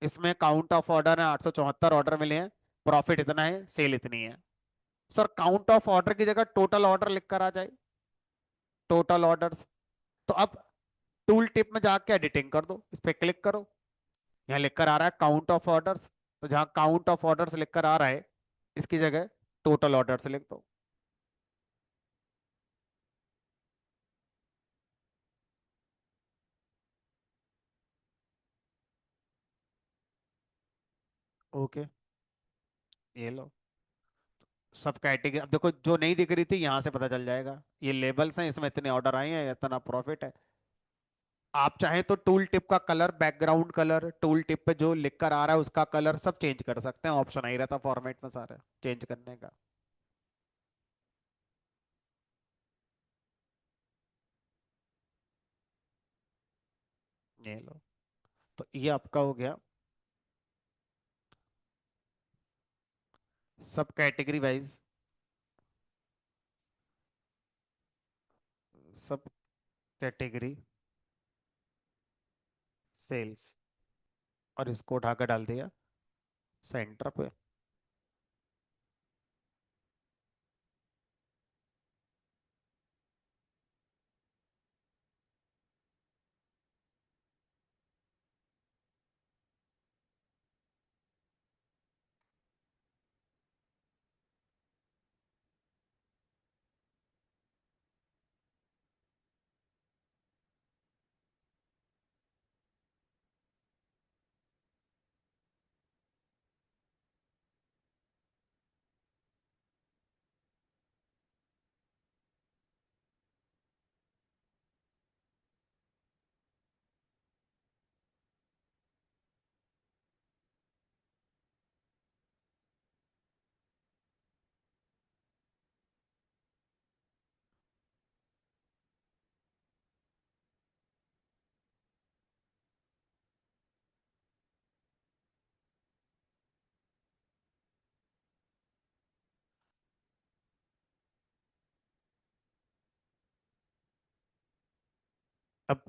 इसमें काउंट ऑफ ऑर्डर है 874 ऑर्डर मिले हैं, प्रॉफिट इतना है, सेल इतनी है। सर काउंट ऑफ ऑर्डर की जगह टोटल ऑर्डर लिख कर आ जाए, टोटल ऑर्डर्स। तो अब टूल टिप में जाके एडिटिंग कर दो, इस पे क्लिक करो, यहाँ लिख कर आ रहा है काउंट ऑफ ऑर्डर्स। तो जहाँ काउंट ऑफ ऑर्डर्स लिख कर आ रहा है, इसकी जगह टोटल ऑर्डर्स लिख दो। ओके, ये लो। सब कैटेगरी अब देखो, जो नहीं दिख रही थी यहाँ से पता चल जाएगा, ये लेबल्स हैं, इसमें इतने ऑर्डर आए हैं, इतना प्रॉफिट है। आप चाहें तो टूल टिप का colour, background colour, tool tip पे जो लिख कर आ रहा है उसका कलर सब चेंज कर सकते हैं, ऑप्शन आ ही रहता फॉर्मेट में सारा चेंज करने का। ये लो, तो ये आपका हो गया सब कैटेगरी वाइज, सब कैटेगरी सेल्स, और इसको उठाकर डाल दिया सेंटर पे। अब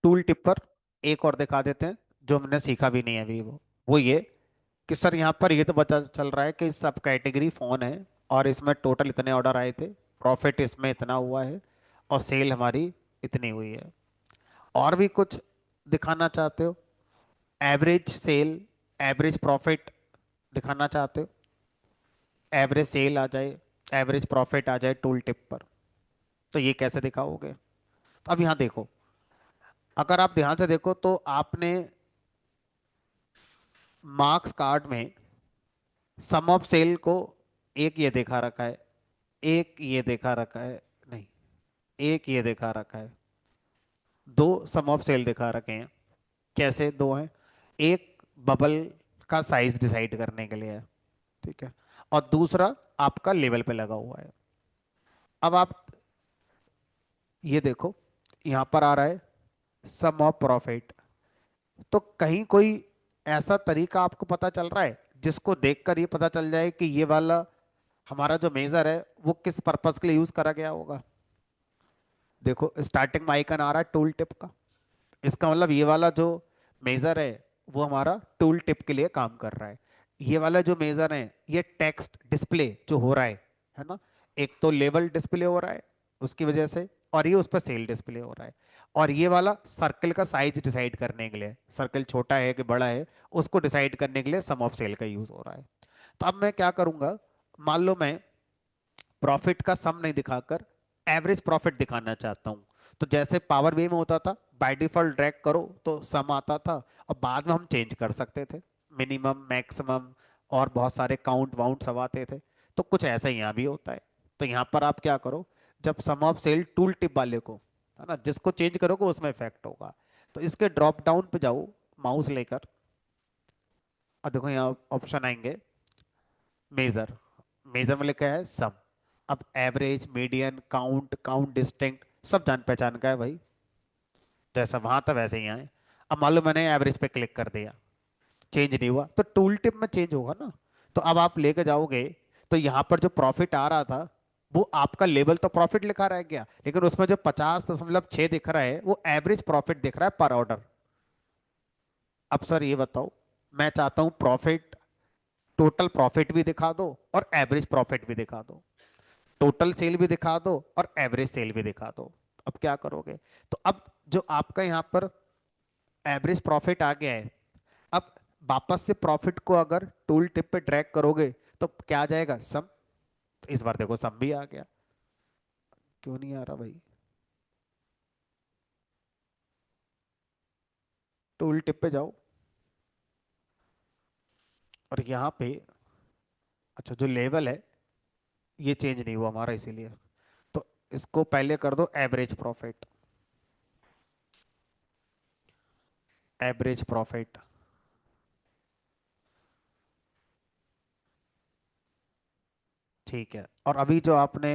टूल टिप पर एक और दिखा देते हैं जो हमने सीखा भी नहीं है अभी, वो ये कि सर यहाँ पर ये तो पता चल रहा है कि सब कैटेगरी फोन है, और इसमें टोटल इतने ऑर्डर आए थे, प्रॉफिट इसमें इतना हुआ है, और सेल हमारी इतनी हुई है। और भी कुछ दिखाना चाहते हो? एवरेज सेल, एवरेज प्रॉफिट दिखाना चाहते हो? एवरेज सेल आ जाए, एवरेज प्रॉफिट आ जाए टूल टिप पर, तो ये कैसे दिखाओगे? अब यहाँ देखो, अगर आप ध्यान से देखो तो आपने मार्क्स कार्ड में सम ऑफ सेल को एक ये दिखा रखा है, एक ये दिखा रखा है, नहीं, एक ये दिखा रखा है, दो सम ऑफ सेल दिखा रखे हैं। कैसे दो हैं? एक बबल का साइज डिसाइड करने के लिए है, ठीक है, और दूसरा आपका लेवल पे लगा हुआ है। अब आप ये देखो, यहां पर आ रहा है सम ऑफ प्रॉफिट, तो कहीं कोई ऐसा तरीका आपको पता चल रहा है जिसको देखकर ये पता चल जाए कि ये वाला हमारा जो मेजर है वो किस पर्पस के लिए यूज करा गया होगा? देखो स्टार्टिंग में आइकन आ रहा है टूल टिप का, इसका मतलब ये वाला जो मेजर है वो हमारा टूल टिप के लिए काम कर रहा है। ये वाला जो मेजर है, ये टेक्स्ट डिस्प्ले जो हो रहा है ना, एक तो लेवल डिस्प्ले हो रहा है उसकी वजह से, और ये उस पर सेल डिस्प्ले हो रहा है, और ये वाला सर्कल का साइज डिसाइड करने के लिए, सर्कल छोटा है कि बड़ा है उसको डिसाइड करने के लिए सम ऑफ सेल का यूज हो रहा है। तो अब मैं क्या करूंगा, मान लो मैं प्रॉफिट का सम नहीं दिखाकर एवरेज प्रॉफिट दिखाना चाहता हूं, तो जैसे पावर बी में होता था बाय डिफॉल्ट ड्रैग करो तो सम आता था, और बाद में हम चेंज कर सकते थे, मिनिमम मैक्सिमम और बहुत सारे काउंट वाउंट सब आते थे। तो कुछ ऐसा ही यहाँ भी होता है। तो यहाँ पर आप क्या करो, जब सम ऑफ सेल टूल टिप वाले को, है ना, जिसको चेंज करोगे उसमें इफेक्ट होगा, तो इसके ड्रॉप डाउन पे जाओ माउस लेकर, और देखो यहाँ ऑप्शन आएंगे मेजर, मेजर में लिखा है सम। अब average, median, count, count distinct सब जान पहचान का है भाई, जैसा वहां था वैसे ही आए। अब मान लो मैंने एवरेज पे क्लिक कर दिया, चेंज नहीं हुआ, तो टूल टिप में चेंज होगा ना। तो अब आप लेके जाओगे तो यहाँ पर जो प्रॉफिट आ रहा था वो आपका लेवल तो प्रॉफिट लिखा रह गया, लेकिन उसमें जो 50.6 दिख रहा है वो एवरेज प्रॉफिट दिख रहा है पर ऑर्डर। अब सर ये बताओ, मैं चाहता हूँ प्रॉफिट, टोटल प्रॉफिट भी दिखा दो और एवरेज प्रॉफिट भी दिखा दो, टोटल सेल भी दिखा दो और एवरेज सेल भी दिखा दो। अब क्या करोगे? तो अब जो आपका यहाँ पर एवरेज प्रॉफिट आ गया है, अब वापस से प्रॉफिट को अगर टूल टिप पे ड्रैग करोगे तो क्या आ जाएगा? सम। इस बार देखो सम भी आ गया। क्यों नहीं आ रहा भाई? टूल टिप पे जाओ, और यहाँ पे अच्छा जो लेवल है ये चेंज नहीं हुआ हमारा, इसीलिए तो इसको पहले कर दो एवरेज प्रॉफिट। Average profit. ठीक है, और अभी जो आपने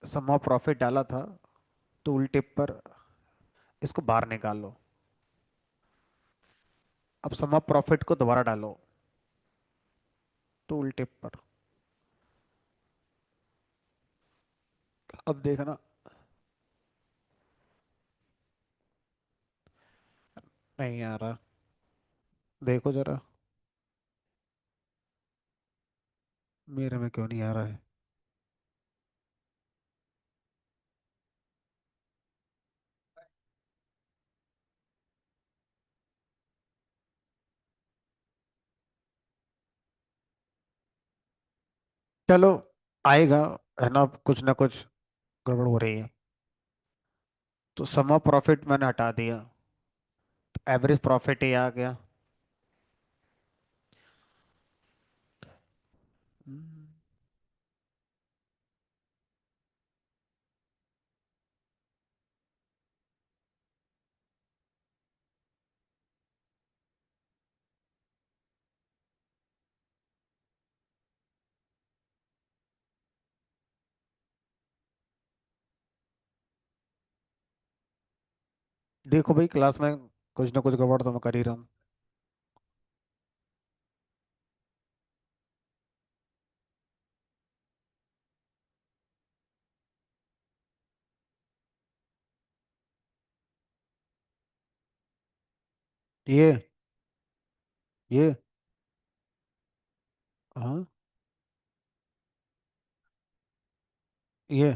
सम ऑफ प्रॉफिट डाला था टूल टिप पर, इसको बाहर निकाल लो। अब सम ऑफ प्रॉफिट को दोबारा डालो टूल टिप पर। अब देखना। नहीं आ रहा, देखो जरा। मेरे में क्यों नहीं आ रहा है? चलो, आएगा, है ना, कुछ ना कुछ गड़बड़ हो रही है। तो सम ऑफ प्रॉफिट मैंने हटा दिया, एवरेज प्रॉफिट ही आ गया। हम्म। देखो भाई, क्लास में कुछ ना कुछ गड़बड़ तो मैं कर ही रहा हूँ। ये हाँ, ये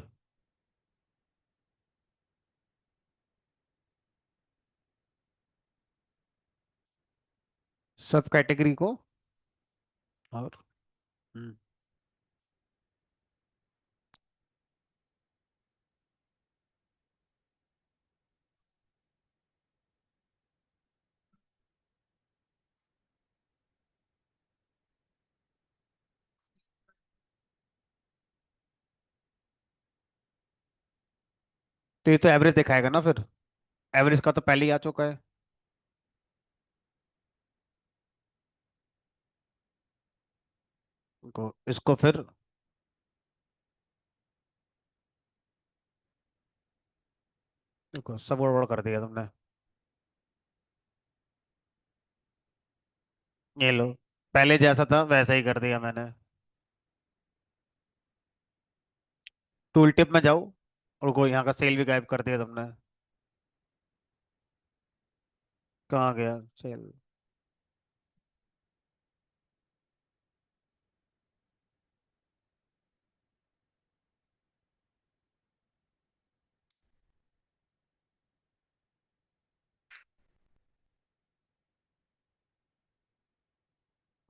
सब कैटेगरी को। और हम्म, तो ये तो एवरेज दिखाएगा ना फिर। एवरेज का तो पहले ही आ चुका है। इसको फिर, देखो सब गड़बड़ कर दिया तुमने। ये लो, पहले जैसा था वैसा ही कर दिया मैंने। टूल टिप में जाओ, और को यहाँ का सेल भी गायब कर दिया तुमने। कहाँ गया सेल?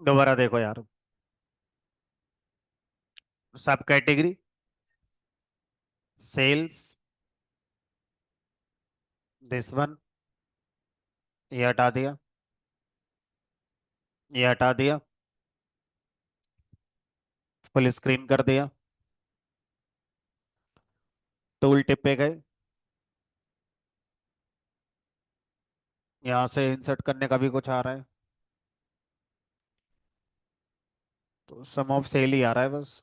दोबारा देखो यार। सब कैटेगरी, सेल्स, दिस वन, ये हटा दिया, ये हटा दिया, फुल स्क्रीन कर दिया। टूल टिप पे गए, यहाँ से इंसर्ट करने का भी कुछ आ रहा है, तो सम ऑफ सेल ही आ रहा है बस।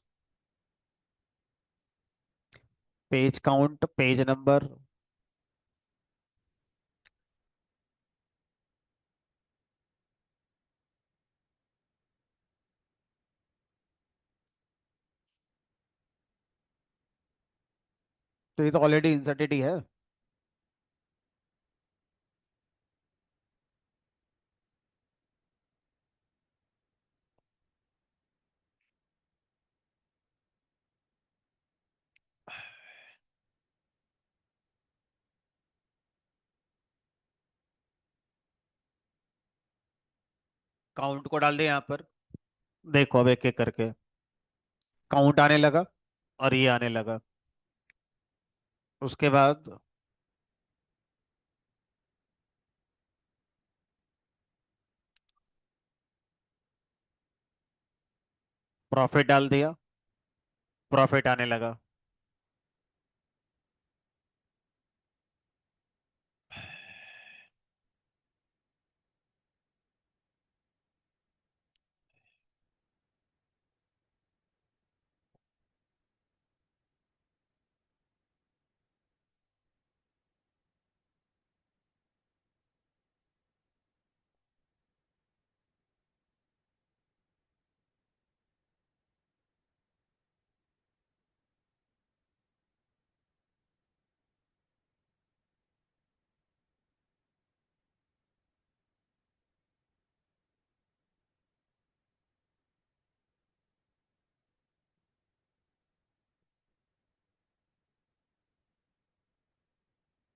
Page count, page number. तो ये तो ऑलरेडी इंसर्टेड ही है। काउंट को डाल दे यहाँ पर। देखो अब एक एक करके काउंट आने लगा, और ये आने लगा। उसके बाद प्रॉफिट डाल दिया, प्रॉफिट आने लगा।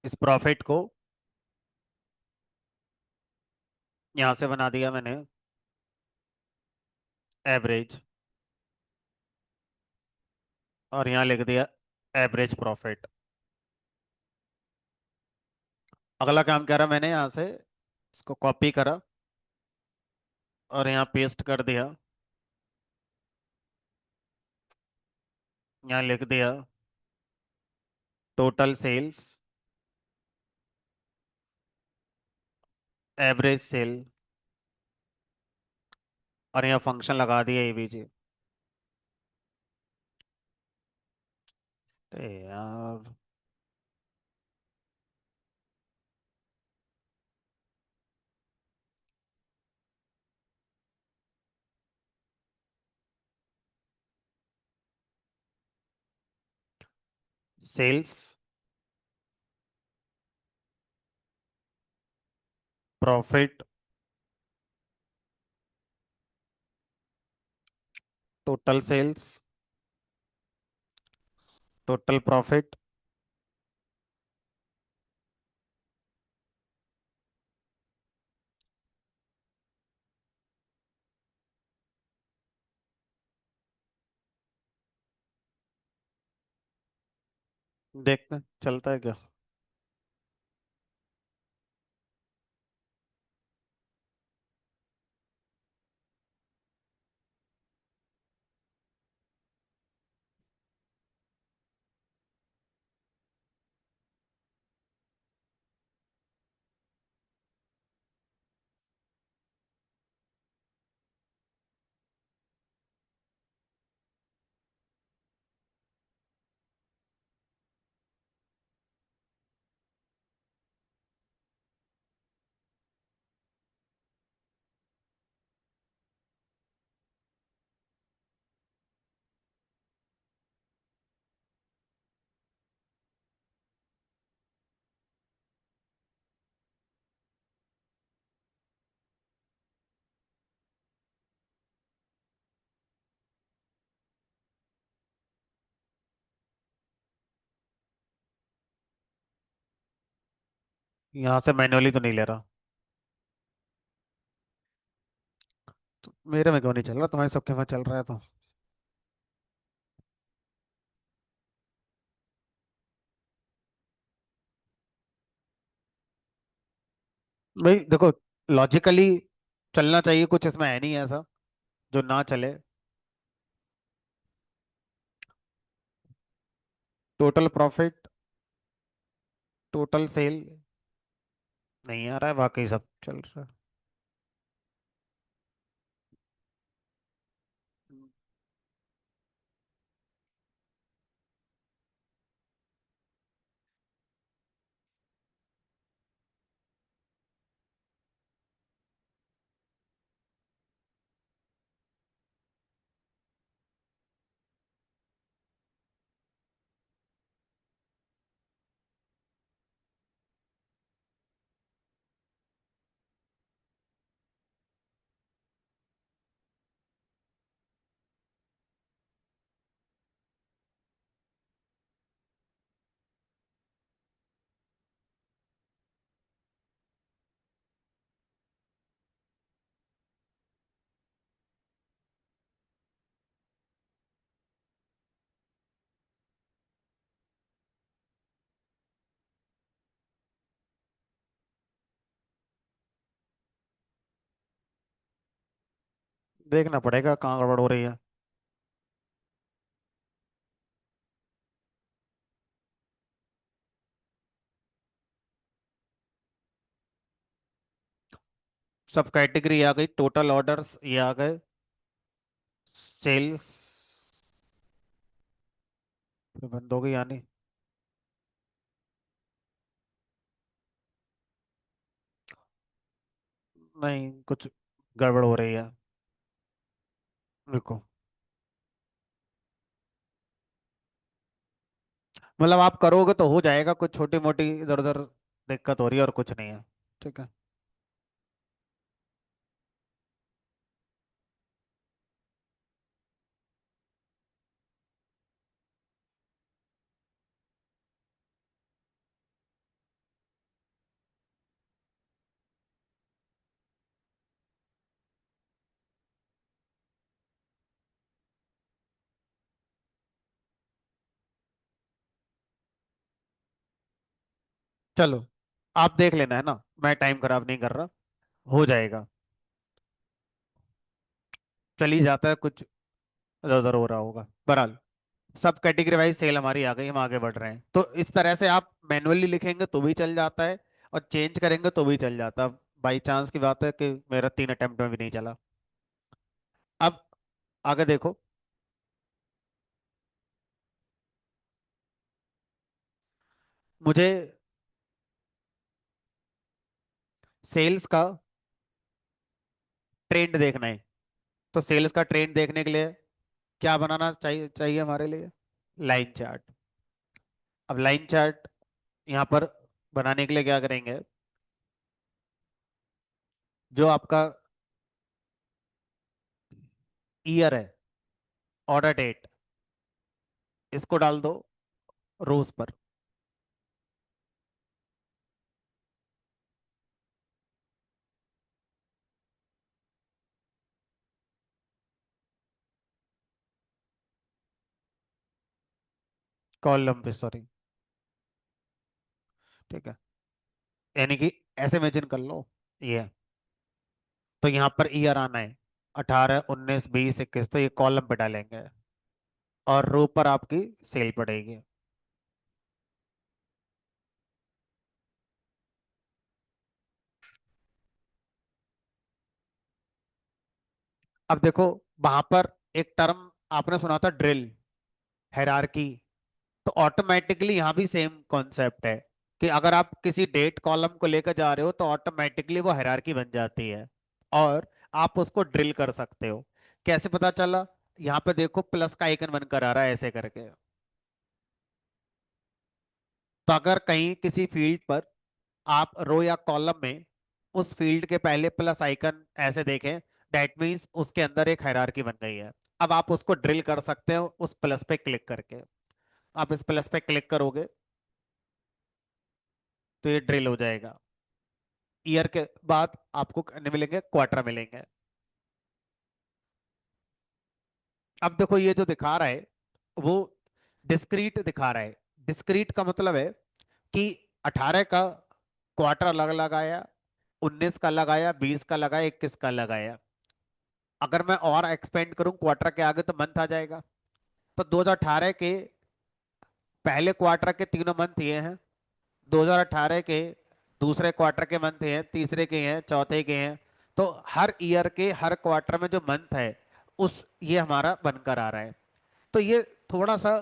इस प्रॉफिट को यहां से बना दिया मैंने एवरेज, और यहाँ लिख दिया एवरेज प्रॉफिट। अगला काम करा मैंने, यहाँ से इसको कॉपी करा और यहाँ पेस्ट कर दिया। यहाँ लिख दिया टोटल सेल्स, एवरेज सेल, और यहाँ फंक्शन लगा दिया एवीजी। यार, sales, profit, total sales, total profit. देखते हैं चलता है क्या। यहाँ से मैन्युअली तो नहीं ले रहा। तो मेरे में क्यों नहीं चल रहा, तुम्हारे सबके में चल रहा है तो। भाई देखो, लॉजिकली चलना चाहिए, कुछ इसमें है नहीं ऐसा जो ना चले। टोटल प्रॉफिट, टोटल सेल, नहीं आ रहा है, बाकी सब चल रहा है। देखना पड़ेगा कहाँ गड़बड़ हो रही है। सब कैटेगरी आ गई, टोटल ऑर्डर्स ये आ गए, सेल्स बंद हो गई यानी। नहीं, कुछ गड़बड़ हो रही है। रुको, मतलब आप करोगे तो हो जाएगा, कुछ छोटी मोटी इधर उधर दिक्कत हो रही है और कुछ नहीं है। ठीक है। चलो, आप देख लेना है ना, मैं टाइम खराब नहीं कर रहा, हो जाएगा। चल ही जाता है, कुछ इधर उधर हो रहा होगा। बहरहाल, सब कैटेगरी वाइज सेल हमारी आ गई, हम आगे बढ़ रहे हैं। तो इस तरह से आप मैनुअली लिखेंगे तो भी चल जाता है, और चेंज करेंगे तो भी चल जाता है। बाई चांस की बात है कि मेरा 3 अटेम्प्ट में भी नहीं चला। अब आगे देखो। मुझे सेल्स का ट्रेंड देखना है। तो सेल्स का ट्रेंड देखने के लिए क्या बनाना चाहिए चाहिए हमारे लिए? Line chart. अब लाइन चार्ट यहाँ पर बनाने के लिए क्या करेंगे? जो आपका ईयर है, ऑर्डर डेट, इसको डाल दो रोज पर, कॉलम पे, सॉरी। ठीक है, यानी कि ऐसे इमेजिन कर लो ये। तो यहाँ पर ईयर आना है 18, 19, 20, 21, तो ये कॉलम पे डालेंगे, और रो पर आपकी सेल पड़ेगी। अब देखो, वहां पर एक टर्म आपने सुना था, ड्रिल, हायरार्की। तो ऑटोमेटिकली यहाँ भी सेम कॉन्सेप्ट है कि अगर आप किसी डेट कॉलम को लेकर जा रहे हो तो ऑटोमेटिकली वो हायरार्की बन जाती है, और आप उसको ड्रिल कर सकते हो। कैसे पता चला? यहाँ पे देखो, प्लस का आइकन बनकर आ रहा है ऐसे करके। तो अगर कहीं किसी फील्ड पर आप रो या कॉलम में उस फील्ड के पहले प्लस आइकन ऐसे देखें, दैट मीन्स उसके अंदर एक हायरार्की बन गई है। अब आप उसको ड्रिल कर सकते हो उस प्लस पे क्लिक करके। आप इस प्लस पे क्लिक करोगे तो ये ड्रिल हो जाएगा। ईयर के बाद आपको कहने मिलेंगे, क्वार्टर मिलेंगे। अब देखो, ये जो दिखा रहा है वो डिस्क्रीट दिखा रहा है। डिस्क्रीट का मतलब है कि 18 का क्वार्टर अलग लगाया, 19 का लगाया, 20 का लगाया, 21 का लगाया। अगर मैं और एक्सपेंड करूं क्वार्टर के आगे तो मंथ आ जाएगा। तो 2018 के पहले क्वार्टर के तीनों मंथ ये हैं, 2018 के दूसरे क्वार्टर के मंथ हैं, तीसरे के हैं, चौथे के हैं। तो हर ईयर के हर क्वार्टर में जो मंथ है उस ये हमारा बनकर आ रहा है। तो ये थोड़ा सा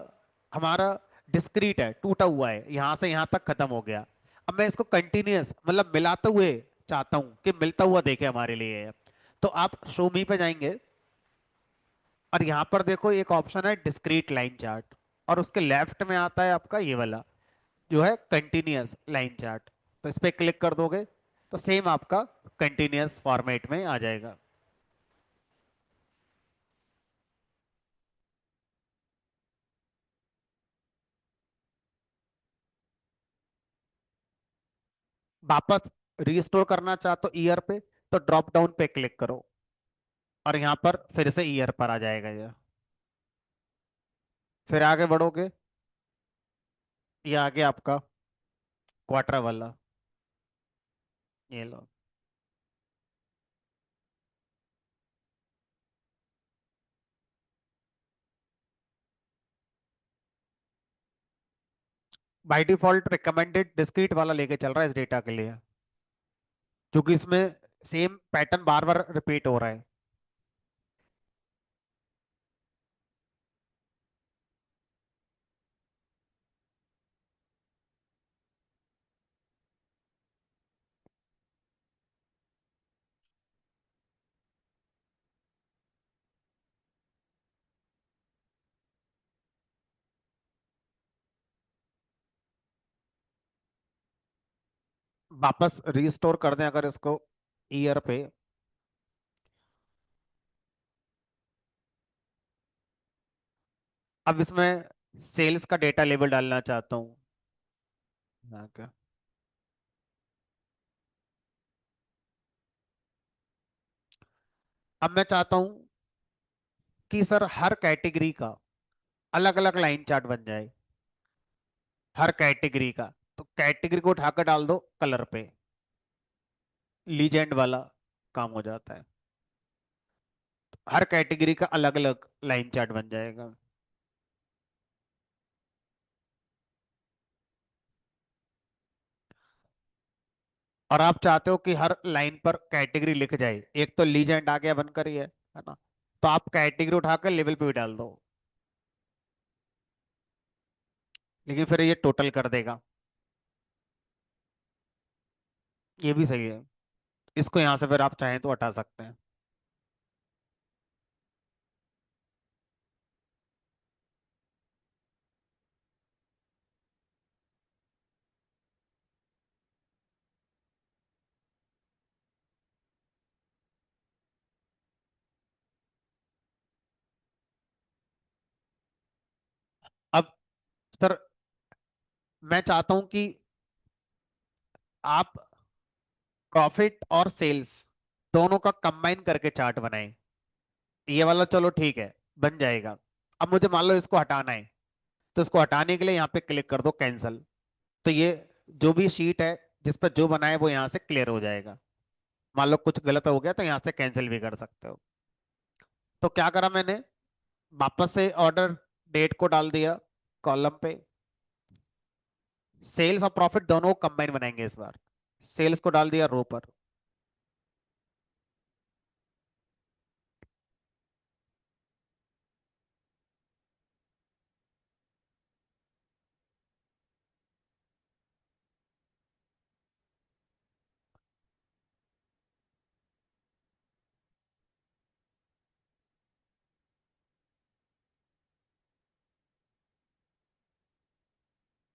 हमारा डिस्क्रीट है, टूटा हुआ है, यहां से यहां तक खत्म हो गया। अब मैं इसको कंटिन्यूअस मतलब मिलाते हुए चाहता हूं कि मिलता हुआ देखे हमारे लिए। तो आप शो मी पे जाएंगे, और यहां पर देखो एक ऑप्शन है डिस्क्रीट लाइन चार्ट, और उसके लेफ्ट में आता है आपका ये वाला जो है कंटिन्यूअस लाइन चार्ट। तो इस पे क्लिक कर दोगे तो सेम आपका कंटिन्यूअस फॉर्मेट में आ जाएगा। वापस रीस्टोर करना चाहते हो ईयर पे, तो ड्रॉप डाउन पे क्लिक करो, और यहाँ पर फिर से ईयर पर आ जाएगा ये। फिर आगे बढ़ोगे, ये आगे आपका क्वार्टर वाला, ये लो। बाय डिफॉल्ट रिकमेंडेड डिस्क्रीट वाला लेके चल रहा है इस डेटा के लिए, क्योंकि इसमें सेम पैटर्न बार बार रिपीट हो रहा है। वापस रीस्टोर कर दें अगर इसको ईयर पे। अब इसमें सेल्स का डेटा लेबल डालना चाहता हूँ। ओके। अब मैं चाहता हूँ कि सर हर कैटेगरी का अलग अलग लाइन चार्ट बन जाए, हर कैटेगरी का। तो कैटेगरी को उठाकर डाल दो कलर पे, लीजेंड वाला काम हो जाता है। हर कैटेगरी का अलग अलग लाइन चार्ट बन जाएगा। और आप चाहते हो कि हर लाइन पर कैटेगरी लिख जाए, एक तो लीजेंड आ गया बनकर ही है ना। तो आप कैटेगरी उठाकर लेवल पे भी डाल दो, लेकिन फिर ये टोटल कर देगा। ये भी सही है। इसको यहां से फिर आप चाहें तो हटा सकते हैं। अब सर मैं चाहता हूं कि आप प्रॉफिट और सेल्स दोनों का कंबाइन करके चार्ट बनाएं। ये वाला चलो ठीक है, बन जाएगा। अब मुझे मान लो इसको हटाना है, तो इसको हटाने के लिए यहाँ पे क्लिक कर दो कैंसल। तो ये जो भी शीट है जिस पर जो बना है वो यहाँ से क्लियर हो जाएगा। मान लो कुछ गलत हो गया तो यहाँ से कैंसिल भी कर सकते हो। तो क्या करा मैंने, वापस से ऑर्डर डेट को डाल दिया कॉलम पे। सेल्स और प्रॉफिट दोनों को कंबाइन बनाएंगे इस बार। सेल्स को डाल दिया रो पर।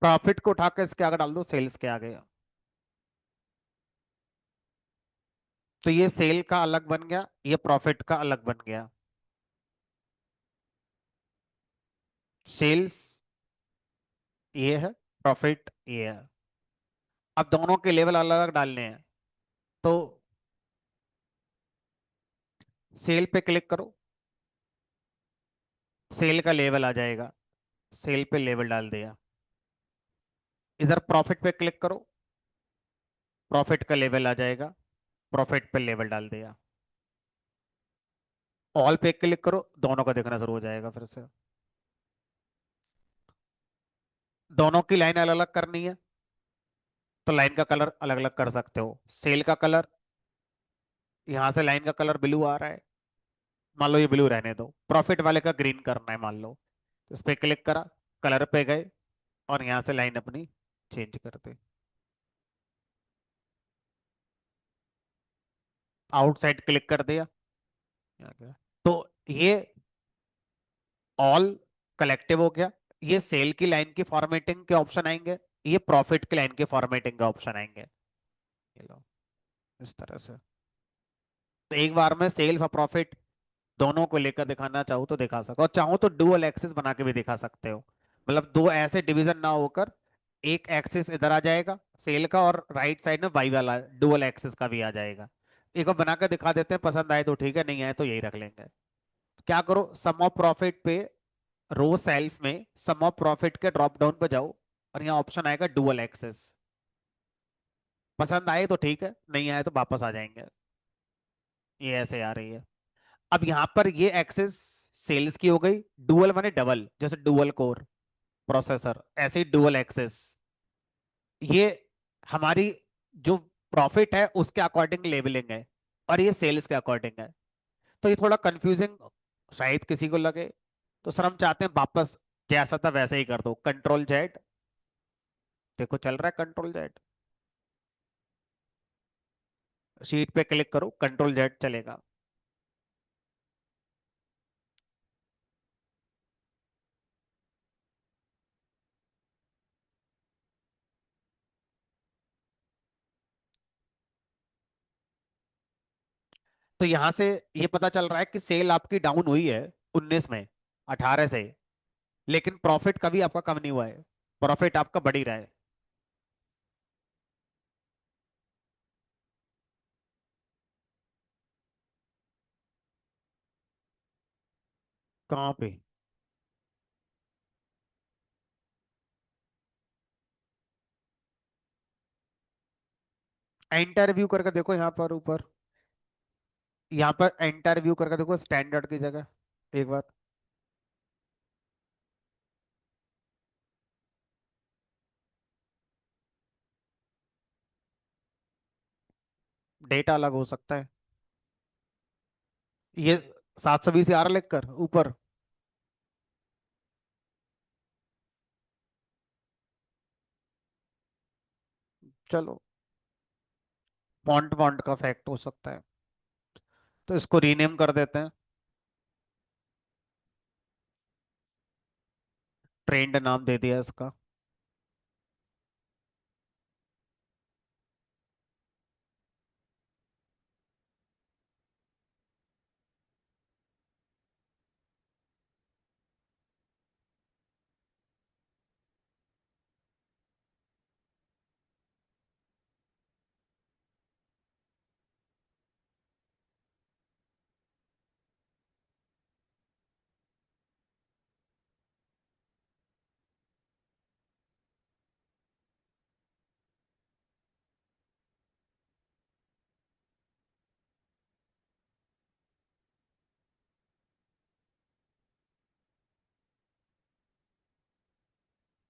प्रॉफिट को उठाकर इसके आगे डाल दो सेल्स के आगे। तो ये सेल का अलग बन गया, ये प्रॉफिट का अलग बन गया। सेल्स ये है, प्रॉफिट ये है। अब दोनों के लेवल अलग अलग डालने हैं। तो सेल पे क्लिक करो, सेल का लेवल आ जाएगा। सेल पे लेवल डाल दिया। इधर प्रॉफिट पे क्लिक करो, प्रॉफिट का लेवल आ जाएगा। प्रॉफिट पे लेवल डाल दिया। ऑल पे क्लिक करो, दोनों का दिखना शुरू हो जाएगा फिर से। दोनों की लाइन अलग अलग करनी है, तो लाइन का कलर अलग अलग कर सकते हो। सेल का कलर, यहां से लाइन का कलर ब्लू आ रहा है, मान लो ये ब्लू रहने दो। प्रॉफिट वाले का ग्रीन करना है मान लो। इस पे क्लिक करा, कलर पे गए, और यहां से लाइन अपनी चेंज कर दे। आउटसाइड क्लिक कर दिया। आ गया। तो ये ऑल कलेक्टिव हो गया। ये सेल की लाइन की फॉर्मेटिंग के ऑप्शन आएंगे, ये प्रॉफिट की लाइन के फॉर्मेटिंग का ऑप्शन आएंगे। ये लो, इस तरह से। तो एक बार में सेल्स और प्रॉफिट दोनों को लेकर दिखाना चाहूँ तो दिखा सकते हो, और चाहूँ तो डुअल एक्सिस बना के भी दिखा सकते हो। मतलब दो ऐसे डिवीजन ना होकर एक एक्सिस इधर आ जाएगा सेल का, और राइट साइड में वाई वाला डुअल एक्सिस का भी आ जाएगा। एक बार बनाकर दिखा देते हैं, पसंद आए तो ठीक है, नहीं आए तो यही रख लेंगे। क्या करो, सम ऑफ प्रॉफिट पे रो सेल्फ में सम ऑफ प्रॉफिट के ड्रॉप डाउन पे जाओ, और यहाँ ऑप्शन आएगा डुअल एक्सेस। पसंद आए तो ठीक है, नहीं आए तो वापस आ जाएंगे। ये ऐसे आ रही है। अब यहाँ पर ये एक्सेस सेल्स की हो गई। डुअल माने डबल, जैसे डुअल कोर प्रोसेसर, ऐसे ही डुअल एक्सेस। ये हमारी जो प्रॉफिट है उसके अकॉर्डिंग लेबलिंग है। और ये सेल्स के अकॉर्डिंग है। तो ये थोड़ा कंफ्यूजिंग शायद किसी को लगे, तो सर हम चाहते हैं वापस जैसा था वैसे ही कर दो। कंट्रोल जेड, देखो चल रहा है कंट्रोल जेड। शीट पे क्लिक करो, कंट्रोल जेड चलेगा। तो यहां से ये पता चल रहा है कि सेल आपकी डाउन हुई है 19 में, 18 से, लेकिन प्रॉफिट कभी आपका कम नहीं हुआ है, प्रॉफिट आपका बढ़ ही रहा है। कहाँ पे? इंटरव्यू करके देखो यहाँ पर ऊपर, यहाँ पर इंटरव्यू करके देखो स्टैंडर्ड की जगह एक बार। डेटा अलग हो सकता है। ये 720 यार लिख कर ऊपर। चलो, फॉन्ट फॉन्ट का फैक्ट हो सकता है, तो इसको रीनेम कर देते हैं। ट्रेंड नाम दे दिया इसका।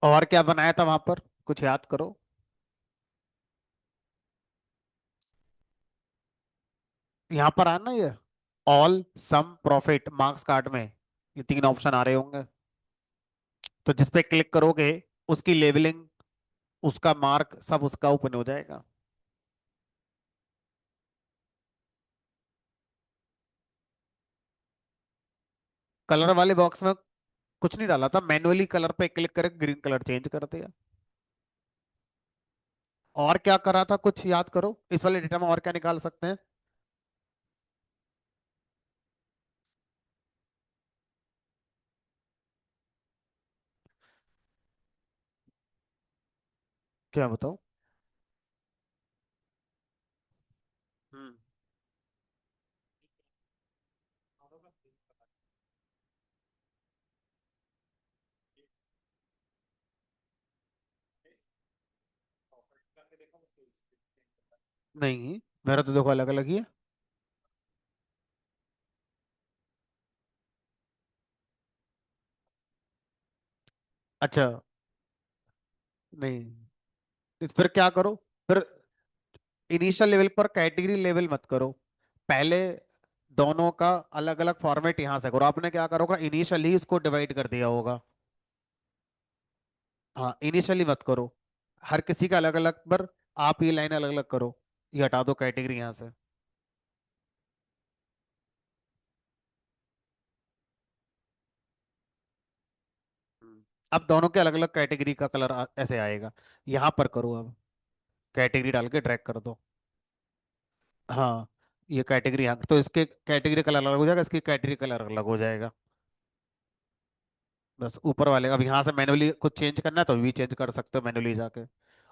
और क्या बनाया था वहां पर, कुछ याद करो। यहाँ पर आना ये all sum profit marks card में, ये तीन ऑप्शन आ रहे होंगे। तो जिस पे क्लिक करोगे उसकी लेबलिंग, उसका मार्क सब उसका ओपन हो जाएगा। कलर वाले बॉक्स में कुछ नहीं डाला था, मैनुअली कलर पे क्लिक करके ग्रीन कलर चेंज कर दिया। और क्या करा था, कुछ याद करो, इस वाले डेटा में और क्या निकाल सकते हैं। क्या बताओ? हम्म। नहीं, मेरा तो देखो अलग अलग ही है। अच्छा, नहीं, तो फिर क्या करो, फिर इनिशियल लेवल पर कैटेगरी लेवल मत करो, पहले दोनों का अलग अलग फॉर्मेट यहां से करो। आपने क्या करोगा, इनिशियली इसको डिवाइड कर दिया होगा। हाँ, इनिशियली मत करो, हर किसी का अलग अलग पर, आप ये लाइन अलग अलग करो, ये हटा दो कैटेगरी यहां से। अब दोनों के अलग अलग कैटेगरी का कलर ऐसे आएगा। यहाँ पर करो अब, कैटेगरी डाल के ड्रैग कर दो। हाँ, ये कैटेगरी यहाँ, तो इसके कैटेगरी कलर अलग हो जाएगा, इसकी कैटेगरी कलर अलग हो जाएगा। बस ऊपर वाले, अब यहाँ से मैनुअली कुछ चेंज करना है तो भी चेंज कर सकते हो मैनुअली जाके,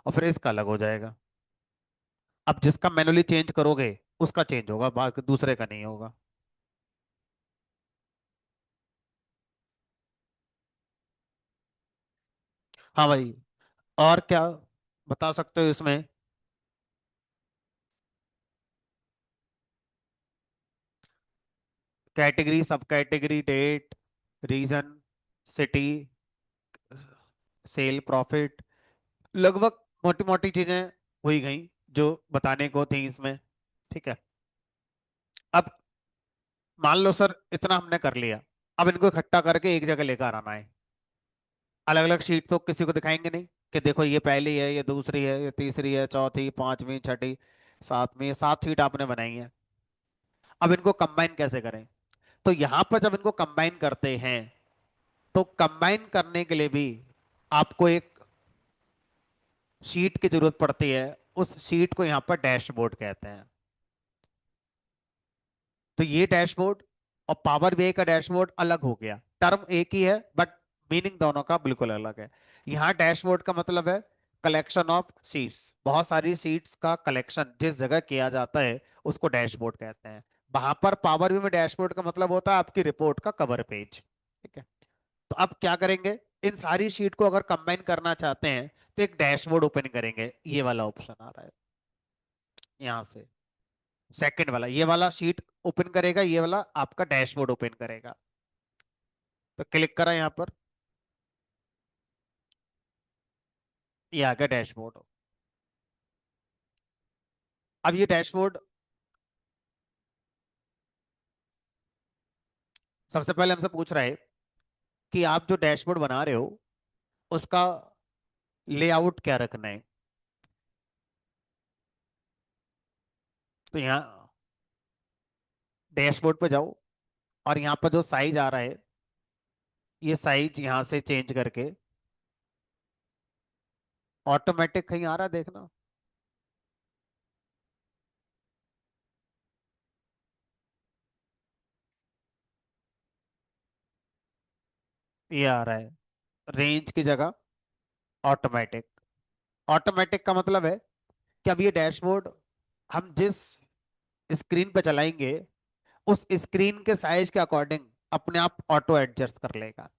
और फिर इसका अलग हो जाएगा। अब जिसका मैनुअली चेंज करोगे उसका चेंज होगा, बाकी दूसरे का नहीं होगा। हाँ भाई, और क्या बता सकते हो इसमें? कैटेगरी, सब category, date, region, city, sale, profit, लगभग मोटी मोटी चीजें हुई गई जो बताने को थी इसमें। ठीक है। मान लो सर इतना हमने कर लिया, अब इनको इकट्ठा करके एक जगह लेकर आना है। अलग अलग शीट तो किसी को दिखाएंगे नहीं कि देखो ये पहली है, ये दूसरी है, ये तीसरी है, चौथी, पांचवी, छठी, सातवीं, ये 7 शीट आपने बनाई है। अब इनको कंबाइन कैसे करें? तो यहां पर जब इनको कंबाइन करते हैं, तो कंबाइन करने के लिए भी आपको एक शीट की जरूरत पड़ती है। उस शीट को यहां पर डैशबोर्ड कहते हैं। तो ये डैशबोर्ड और पावर बीआई का डैशबोर्ड अलग हो गया, टर्म एक ही है बट मीनिंग दोनों का बिल्कुल अलग है। यहाँ डैशबोर्ड का मतलब है कलेक्शन ऑफ शीट्स, बहुत सारी शीट्स का कलेक्शन जिस जगह किया जाता है उसको डैशबोर्ड कहते हैं। वहां पर पावर व्यू में डैशबोर्ड का मतलब होता है आपकी रिपोर्ट का कवर पेज। ठीक है। तो अब क्या करेंगे, इन सारी शीट को अगर कंबाइन करना चाहते हैं तो एक डैशबोर्ड ओपन करेंगे, ये वाला ऑप्शन आ रहा है यहाँ से। सेकंड वाला, ये वाला शीट ओपन करेगा, ये वाला आपका डैशबोर्ड ओपन करेगा। तो क्लिक करा यहाँ पर, ये आ गया डैशबोर्ड। अब ये डैशबोर्ड सबसे पहले हमसे पूछ रहा है कि आप जो डैशबोर्ड बना रहे हो उसका लेआउट क्या रखना है। तो यहाँ डैशबोर्ड पे जाओ और यहाँ पर जो साइज आ रहा है, ये साइज यहाँ से चेंज करके ऑटोमेटिक कहीं आ रहा है देखना, ये आ रहा है रेंज की जगह ऑटोमेटिक। ऑटोमेटिक का मतलब है कि अब ये डैशबोर्ड हम जिस स्क्रीन पे चलाएंगे उस स्क्रीन के साइज के अकॉर्डिंग अपने आप ऑटो एडजस्ट कर लेगा।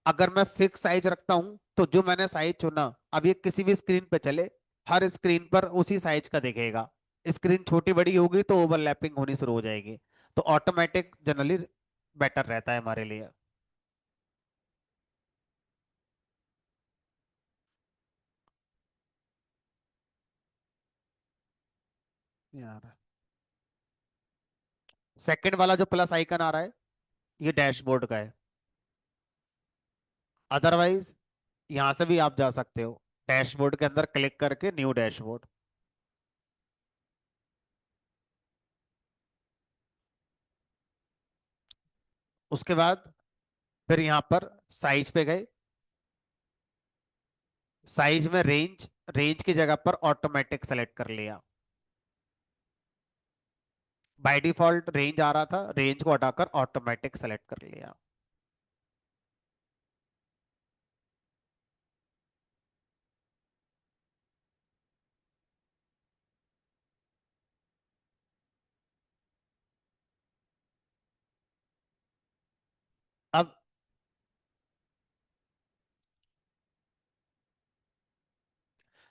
अगर मैं फिक्स साइज रखता हूं तो जो मैंने साइज चुना, अब ये किसी भी स्क्रीन पे चले, हर स्क्रीन पर उसी साइज का दिखेगा। स्क्रीन छोटी बड़ी होगी तो ओवरलैपिंग होनी शुरू हो जाएगी। तो ऑटोमेटिक जनरली बेटर रहता है हमारे लिए। यार सेकंड वाला जो प्लस आइकन आ रहा है ये डैशबोर्ड का है। अदरवाइज यहां से भी आप जा सकते हो, डैशबोर्ड के अंदर क्लिक करके न्यू डैशबोर्ड। उसके बाद फिर यहाँ पर साइज पे गए, साइज में रेंज, रेंज की जगह पर ऑटोमेटिक सेलेक्ट कर लिया। बाय डिफॉल्ट रेंज आ रहा था, रेंज को हटाकर ऑटोमेटिक सेलेक्ट कर लिया। अब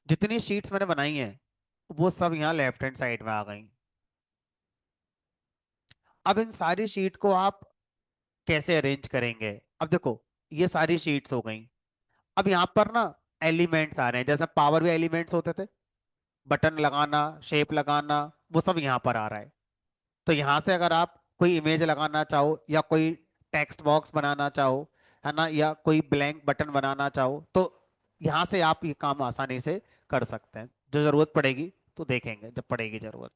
जितनी शीट्स मैंने बनाई हैं वो सब यहाँ लेफ्ट हैंड साइड में आ गई। अब इन सारी शीट को आप कैसे अरेंज करेंगे? अब देखो ये सारी शीट्स हो गई। अब यहाँ पर ना एलिमेंट्स आ रहे हैं, जैसे पावर भी एलिमेंट्स होते थे, बटन लगाना, शेप लगाना, वो सब यहाँ पर आ रहा है। तो यहाँ से अगर आप कोई इमेज लगाना चाहो या कोई टेक्स्ट बॉक्स बनाना चाहो, है ना, या कोई ब्लैंक बटन बनाना चाहो, तो यहाँ से आप ये काम आसानी से कर सकते हैं। जो जरूरत पड़ेगी तो देखेंगे जब पड़ेगी जरूरत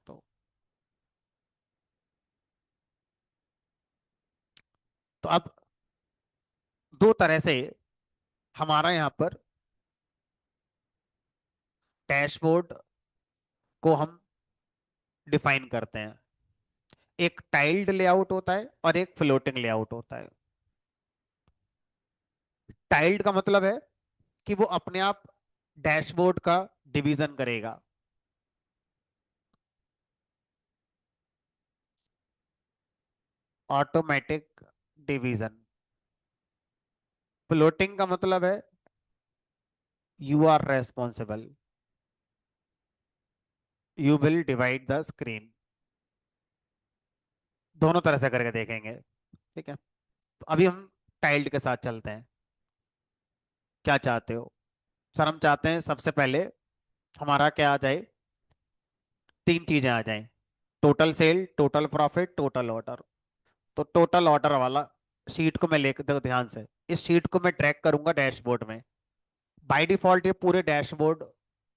तो अब दो तरह से हमारा यहाँ पर डैशबोर्ड को हम डिफाइन करते हैं। एक टाइल्ड लेआउट होता है और एक फ्लोटिंग लेआउट होता है। टाइल्ड का मतलब है कि वो अपने आप डैशबोर्ड का डिवीजन करेगा। Automatic division. फ्लोटिंग का मतलब है you are responsible, you will divide the screen. दोनों तरह से करके देखेंगे। ठीक है। तो अभी हम टाइल्ड के साथ चलते हैं। क्या चाहते हो सर? हम चाहते हैं सबसे पहले हमारा क्या आ जाए, 3 चीजें आ जाएं, total sale, total profit, total order. तो टोटल ऑर्डर वाला शीट को मैं लेकर, देखो ध्यान से, इस शीट को मैं ट्रैक करूंगा डैशबोर्ड में। बाय डिफॉल्ट ये पूरे डैशबोर्ड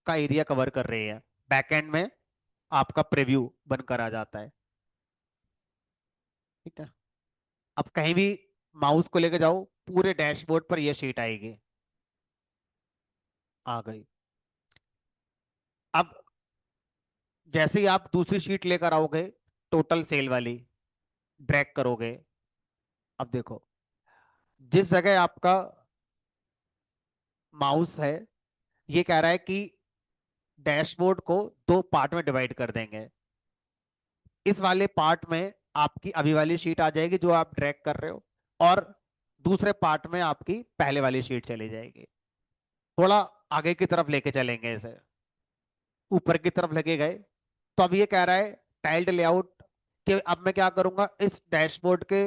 का एरिया कवर कर रही है। बैकएंड में आपका प्रीव्यू बनकर आ जाता है। ठीक है। अब कहीं भी माउस को लेके जाओ, पूरे डैशबोर्ड पर ये शीट आएगी। आ गई। अब जैसे ही आप दूसरी शीट लेकर आओगे, टोटल सेल वाली, ड्रैग करोगे, अब देखो, जिस जगह आपका माउस है, ये कह रहा है कि डैशबोर्ड को दो पार्ट में डिवाइड कर देंगे। इस वाले पार्ट में आपकी अभी वाली शीट आ जाएगी जो आप ड्रैग कर रहे हो, और दूसरे पार्ट में आपकी पहले वाली शीट चली जाएगी। थोड़ा आगे की तरफ लेके चलेंगे इसे, ऊपर की तरफ लगे गए, तो अब ये कह रहा है टाइल्ड लेआउट, कि अब मैं क्या करूंगा, इस डैशबोर्ड के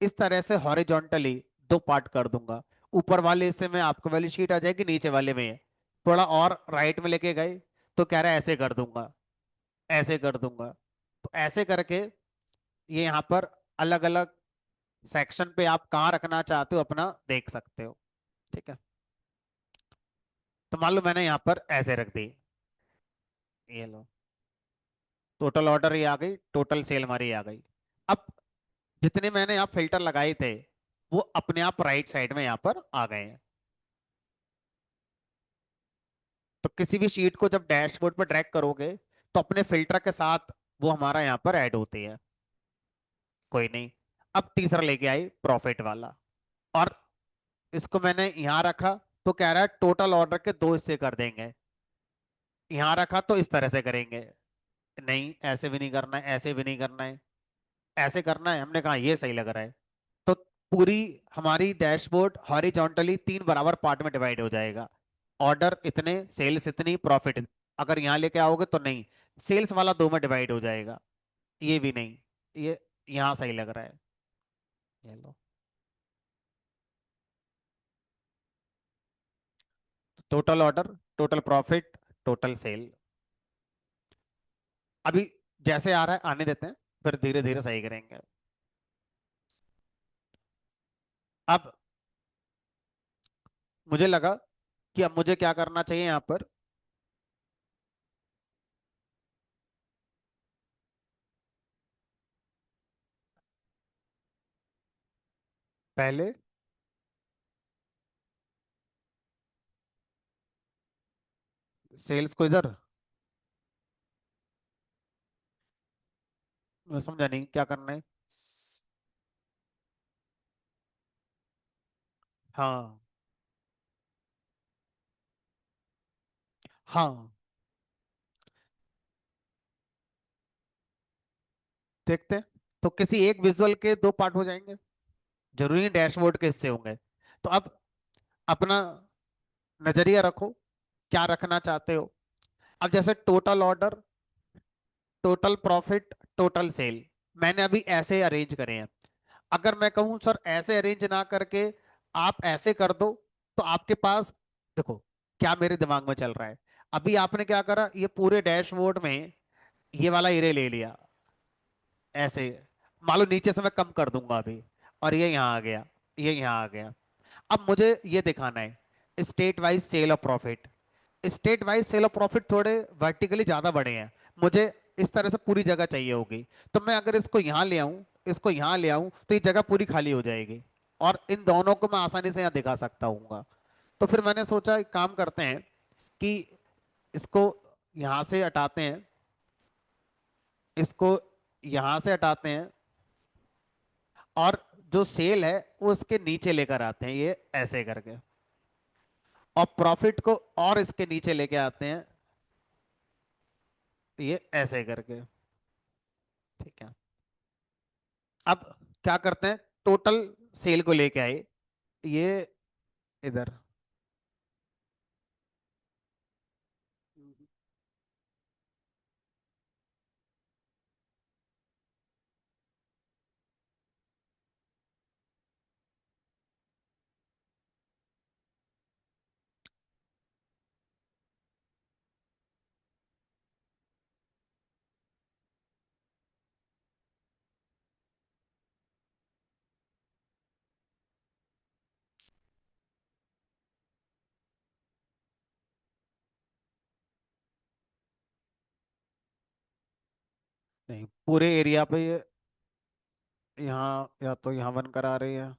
इस तरह से हॉरिजॉन्टली दो पार्ट कर दूंगा। ऊपर वाले हिस्से में आपको वाली शीट आ जाएगी, नीचे वाले में थोड़ा और राइट में लेके गए, तो कह रहा है ऐसे कर दूंगा, ऐसे कर दूंगा। तो ऐसे करके ये यहाँ पर अलग अलग सेक्शन पे आप कहाँ रखना चाहते हो अपना देख सकते हो। ठीक है। तो मान लो मैंने यहाँ पर ऐसे रख दी, ये लो, टोटल ऑर्डर ये आ गई, टोटल सेल हमारी ये आ गई। अब जितने मैंने यहाँ फिल्टर लगाए थे, वो अपने आप राइट साइड में यहाँ पर आ गए हैं। तो किसी भी शीट को जब डैशबोर्ड पर ड्रैग करोगे, तो अपने फिल्टर के साथ वो हमारा यहाँ पर ऐड होती है। कोई नहीं। अब तीसरा लेके आई प्रॉफिट वाला, और इसको मैंने यहां रखा, तो कह रहा है टोटल ऑर्डर के दो हिस्से कर देंगे। यहां रखा तो इस तरह से करेंगे, नहीं ऐसे भी नहीं करना है, ऐसे भी नहीं करना है, ऐसे करना है। हमने कहा ये सही लग रहा है। तो पूरी हमारी डैशबोर्ड हॉरिजॉन्टली तीन बराबर पार्ट में डिवाइड हो जाएगा। ऑर्डर इतने, सेल्स इतनी, प्रॉफिट। अगर यहां लेके आओगे तो नहीं, सेल्स वाला दो में डिवाइड हो जाएगा। ये भी नहीं, ये यहां सही लग रहा है। ये लो, total order, total profit, total sale. अभी जैसे आ रहा है आने देते हैं, फिर धीरे धीरे सही करेंगे। अब मुझे लगा कि अब मुझे क्या करना चाहिए यहाँ पर, पहले सेल्स को इधर, मैं समझा नहीं क्या करना है। हाँ, हाँ, देखते हैं। तो किसी एक विजुअल के दो पार्ट हो जाएंगे, जरूरी नहीं डैशबोर्ड के हिस्से होंगे। तो अब अपना नजरिया रखो, क्या रखना चाहते हो। अब जैसे total order, total profit, total cell, मैंने अभी ऐसे अरेंज करे हैं। अगर मैं कहूं सर ऐसे अरेंज ना करके आप ऐसे कर दो, तो आपके पास, देखो क्या मेरे दिमाग में चल रहा है। अभी आपने क्या करा, ये पूरे डैशबोर्ड में ये वाला एरे ले लिया, ऐसे मान लो नीचे से मैं कम कर दूंगा अभी, और ये यहाँ आ गया, ये यहाँ आ गया। अब मुझे ये दिखाना है state wise sale of profit. State wise sale of profit थोड़े वर्टिकली ज्यादा बड़े हैं, मुझे इस तरह से पूरी जगह चाहिए होगी। तो मैं अगर इसको यहाँ ले आऊं, इसको यहाँ ले आऊं, तो ये जगह पूरी खाली हो जाएगी, और इन दोनों को मैं आसानी से यहाँ दिखा सकता हूँ। तो फिर मैंने सोचा एक काम करते हैं कि इसको यहाँ से हटाते हैं, इसको यहाँ से हटाते हैं, और जो सेल है वो उसके नीचे लेकर आते हैं, ये ऐसे करके, और प्रॉफिट को और इसके नीचे लेके आते हैं, ये ऐसे करके। ठीक है। अब क्या करते हैं, टोटल सेल को लेके आए, ये इधर, नहीं, पूरे एरिया पे यहाँ या तो यहाँ वन करा रही है।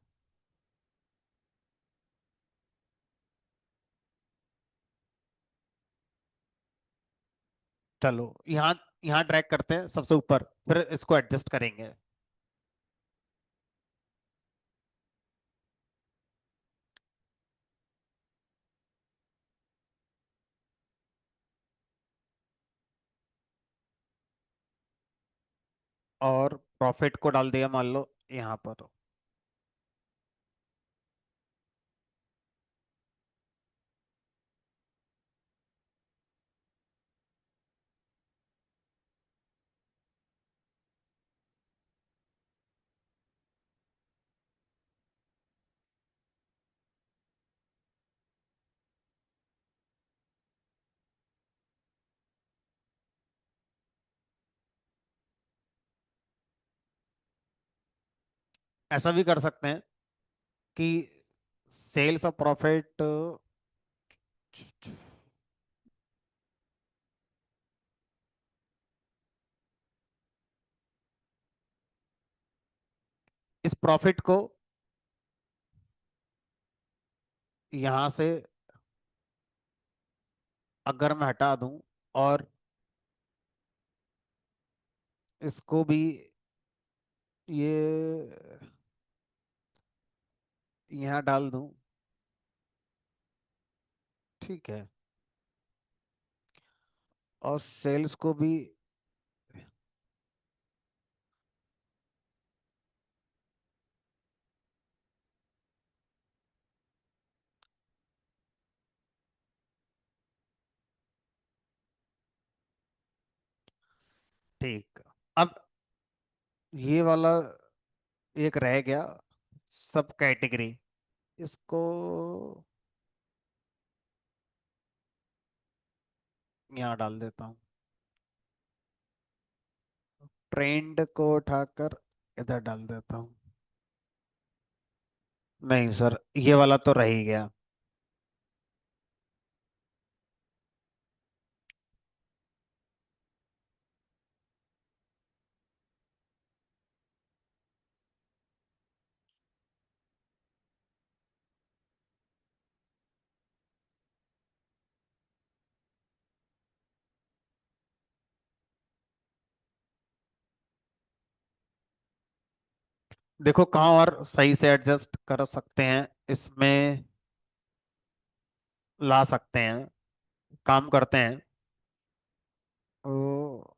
चलो यहाँ, यहाँ ट्रैक करते हैं सबसे ऊपर, फिर इसको एडजस्ट करेंगे। और प्रॉफिट को डाल दिया मान लो यहाँ पर। ऐसा भी कर सकते हैं कि सेल्स और प्रॉफिट, इस प्रॉफिट को यहाँ से अगर मैं हटा दूं और इसको भी ये यहाँ डाल दूं, ठीक है, और सेल्स को भी, ठीक। अब ये वाला एक रह गया, सब कैटेगरी, इसको यहाँ डाल देता हूँ। ट्रेंड को उठाकर इधर डाल देता हूँ। नहीं सर, ये वाला तो रह ही गया। देखो कहाँ और सही से एडजस्ट कर सकते हैं इसमें, ला सकते हैं, काम करते हैं। तो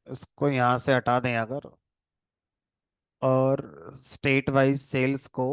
इसको यहाँ से हटा दें अगर, और स्टेट वाइज सेल्स को,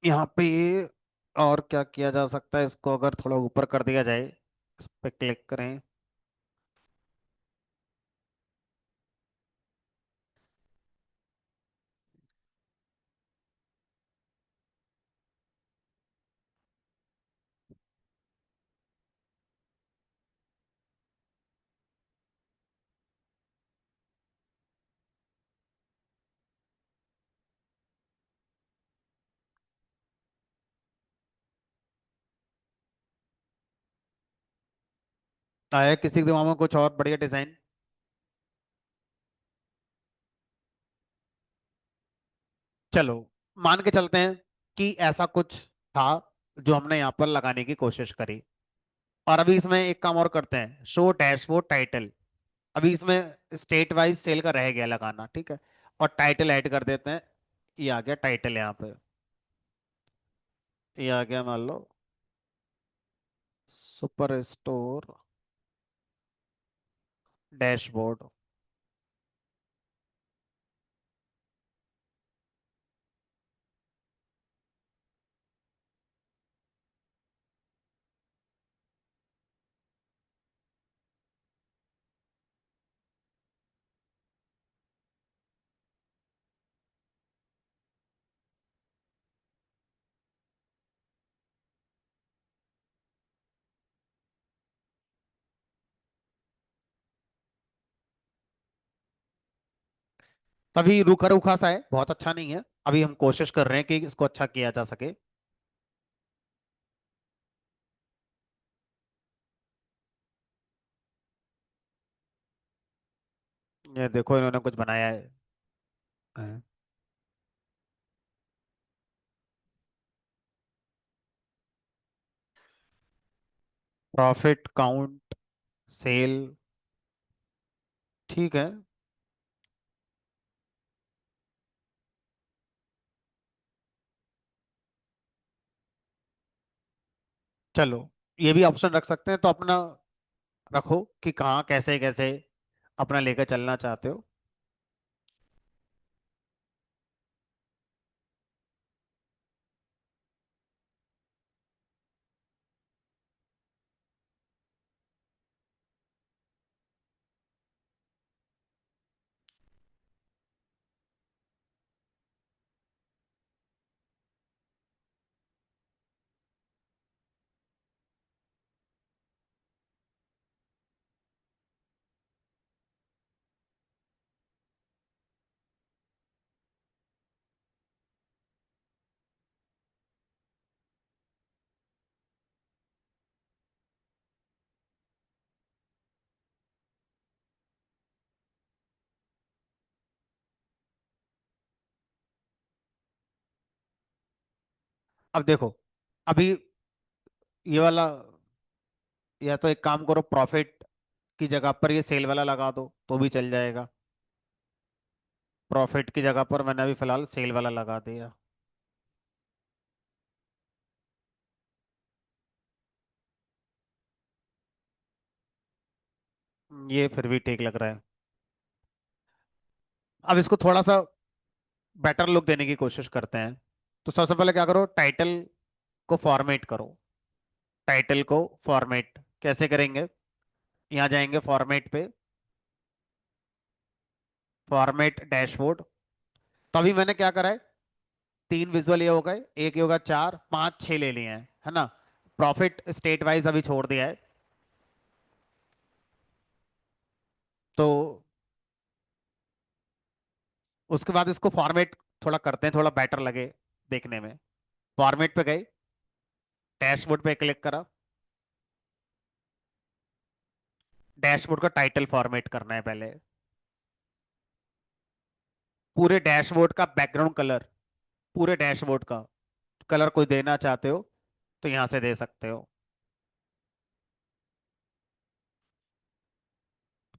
यहाँ पे ये, और क्या किया जा सकता है, इसको अगर थोड़ा ऊपर कर दिया जाए, इस पे क्लिक करें। आया किसी के दिमाग में कुछ और बढ़िया डिजाइन? चलो मान के चलते हैं कि ऐसा कुछ था जो हमने यहाँ पर लगाने की कोशिश करी। और अभी इसमें एक काम और करते हैं, शो डैशबोर्ड टाइटल। अभी इसमें स्टेट वाइज सेल का रह गया लगाना, ठीक है, और टाइटल ऐड कर देते हैं। ये आ गया टाइटल यहाँ पे, ये आ गया मान लो सुपर स्टोर डैशबोर्ड। अभी रूखा रूखा सा है, बहुत अच्छा नहीं है। अभी हम कोशिश कर रहे हैं कि इसको अच्छा किया जा सके। ये देखो इन्होंने कुछ बनाया है। प्रॉफिट काउंट, सेल, ठीक है। चलो, ये भी ऑप्शन रख सकते हैं, तो अपना रखो कि कहाँ कैसे कैसे अपना लेकर चलना चाहते हो। अब देखो, अभी ये वाला, या तो एक काम करो, प्रॉफिट की जगह पर ये सेल वाला लगा दो तो भी चल जाएगा। प्रॉफिट की जगह पर मैंने अभी फिलहाल सेल वाला लगा दिया। ये फिर भी ठीक लग रहा है। अब इसको थोड़ा सा बेटर लुक देने की कोशिश करते हैं। तो सबसे पहले क्या करो, टाइटल को फॉर्मेट करो। टाइटल को फॉर्मेट कैसे करेंगे? यहाँ जाएंगे फॉर्मेट पे, फॉर्मेट डैशबोर्ड। तो अभी मैंने क्या करा है, तीन विजुअल ये हो गए, एक ये होगा, चार पांच छह ले लिए हैं, है ना। प्रॉफिट स्टेट वाइज अभी छोड़ दिया है। तो उसके बाद इसको फॉर्मेट थोड़ा करते हैं, थोड़ा बेटर लगे देखने में। फॉर्मेट पे गए, डैशबोर्ड पे क्लिक करा। डैशबोर्ड का टाइटल फॉर्मेट करना है पहले। पूरे डैशबोर्ड का बैकग्राउंड कलर, पूरे डैशबोर्ड का कलर कोई देना चाहते हो तो यहां से दे सकते हो।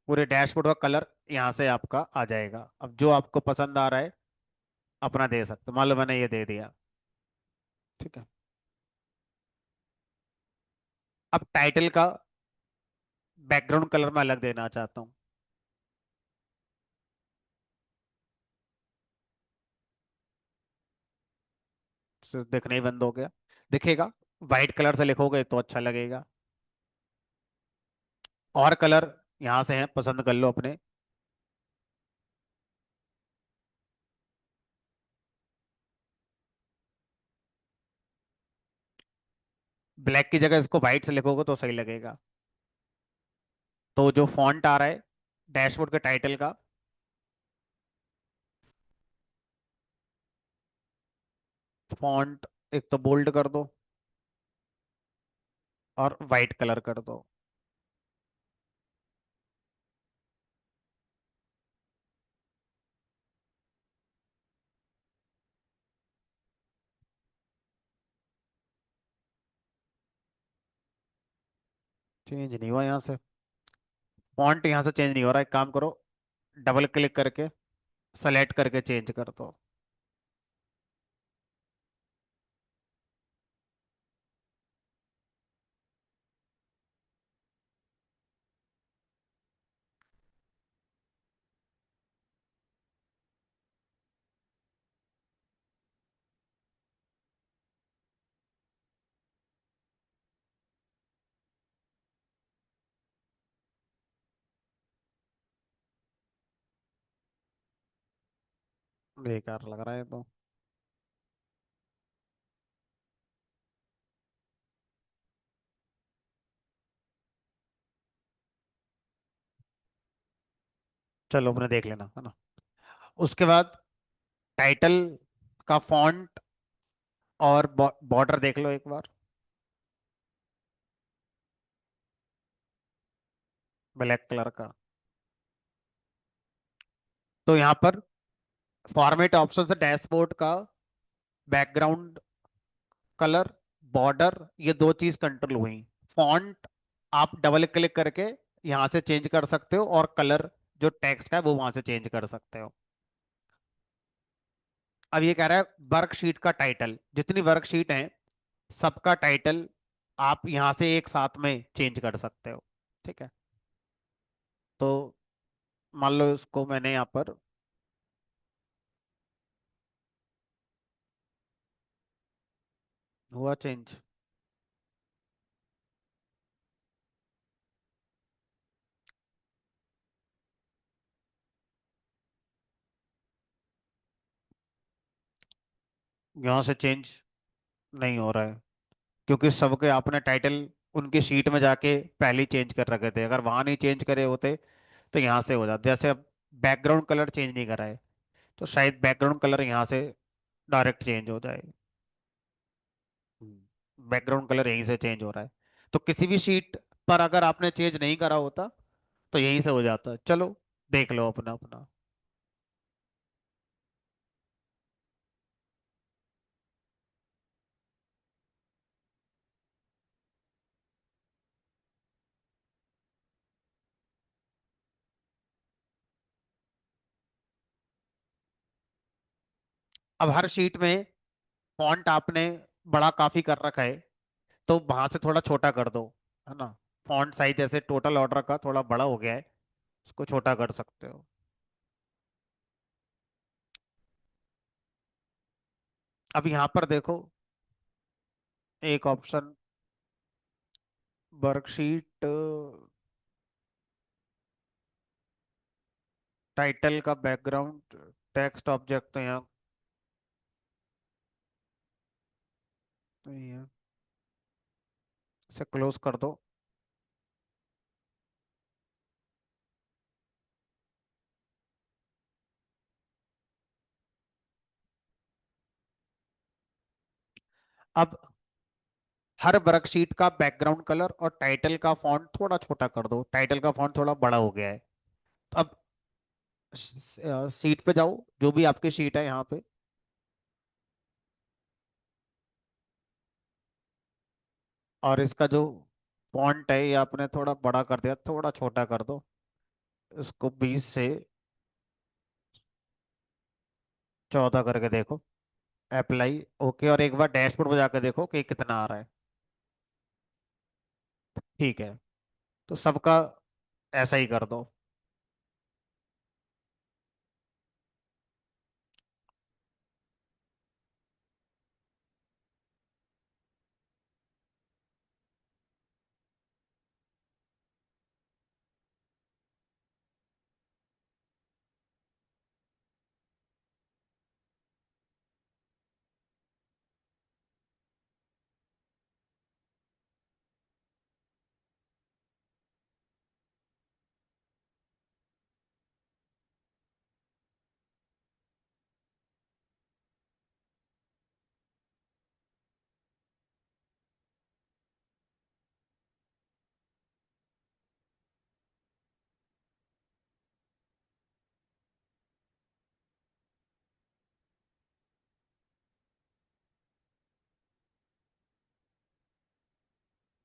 पूरे डैशबोर्ड का कलर यहाँ से आपका आ जाएगा। अब जो आपको पसंद आ रहा है अपना दे सकते हो। मान लो मैंने ये दे दिया, ठीक है। अब टाइटल का बैकग्राउंड कलर मैं अलग देना चाहता हूँ। तो दिखना ही बंद हो गया, दिखेगा। वाइट कलर से लिखोगे तो अच्छा लगेगा। और कलर यहाँ से हैं, पसंद कर लो अपने। ब्लैक की जगह इसको व्हाइट से लिखोगे तो सही लगेगा। तो जो फॉन्ट आ रहा है डैशबोर्ड के टाइटल का, फॉन्ट एक तो बोल्ड कर दो और वाइट कलर कर दो। चेंज नहीं हुआ यहाँ से, फॉन्ट यहाँ से चेंज नहीं हो रहा है। एक काम करो, डबल क्लिक करके सेलेक्ट करके चेंज कर दो। बेकार लग रहा है तो। चलो अपने देख लेना है ना। उसके बाद टाइटल का फॉन्ट और बॉर्डर देख लो एक बार। ब्लैक कलर का। तो यहाँ पर फॉर्मेट ऑप्शन से डैशबोर्ड का बैकग्राउंड कलर, बॉर्डर, ये दो चीज कंट्रोल हुई। फॉन्ट आप डबल क्लिक करके यहाँ से चेंज कर सकते हो, और कलर जो टेक्स्ट का है वो वहां से चेंज कर सकते हो। अब ये कह रहा है वर्कशीट का टाइटल, जितनी वर्कशीट है सबका टाइटल आप यहाँ से एक साथ में चेंज कर सकते हो। ठीक है। तो मान लो इसको मैंने यहाँ पर हुआ चेंज। यहाँ से चेंज नहीं हो रहा है, क्योंकि सबके आपने टाइटल उनकी शीट में जाके पहले ही चेंज कर रखे थे। अगर वहां नहीं चेंज करे होते तो यहाँ से हो जाता। जैसे अब बैकग्राउंड कलर चेंज नहीं करा है, तो शायद बैकग्राउंड कलर यहाँ से डायरेक्ट चेंज हो जाए। बैकग्राउंड कलर यहीं से चेंज हो रहा है। तो किसी भी शीट पर अगर आपने चेंज नहीं करा होता तो यहीं से हो जाता। चलो देख लो अपना अपना। अब हर शीट में फॉन्ट आपने बड़ा काफी कर रखा है, तो वहां से थोड़ा छोटा कर दो, है ना। फॉन्ट साइज जैसे टोटल ऑर्डर का थोड़ा बड़ा हो गया है, उसको छोटा कर सकते हो। अब यहाँ पर देखो एक ऑप्शन, वर्कशीट टाइटल का बैकग्राउंड टेक्स्ट ऑब्जेक्ट, तो यहाँ नहीं है, इसे क्लोज कर दो। अब हर वर्कशीट का बैकग्राउंड कलर और टाइटल का फॉन्ट थोड़ा छोटा कर दो। टाइटल का फॉन्ट थोड़ा बड़ा हो गया है। तो अब शीट पे जाओ, जो भी आपकी शीट है यहाँ पे, और इसका जो फॉन्ट है ये आपने थोड़ा बड़ा कर दिया, थोड़ा छोटा कर दो। इसको 20 से 14 करके देखो। अप्लाई, ओके, और एक बार डैशबोर्ड पे जाकर देखो कि कितना आ रहा है। ठीक है। तो सबका ऐसा ही कर दो।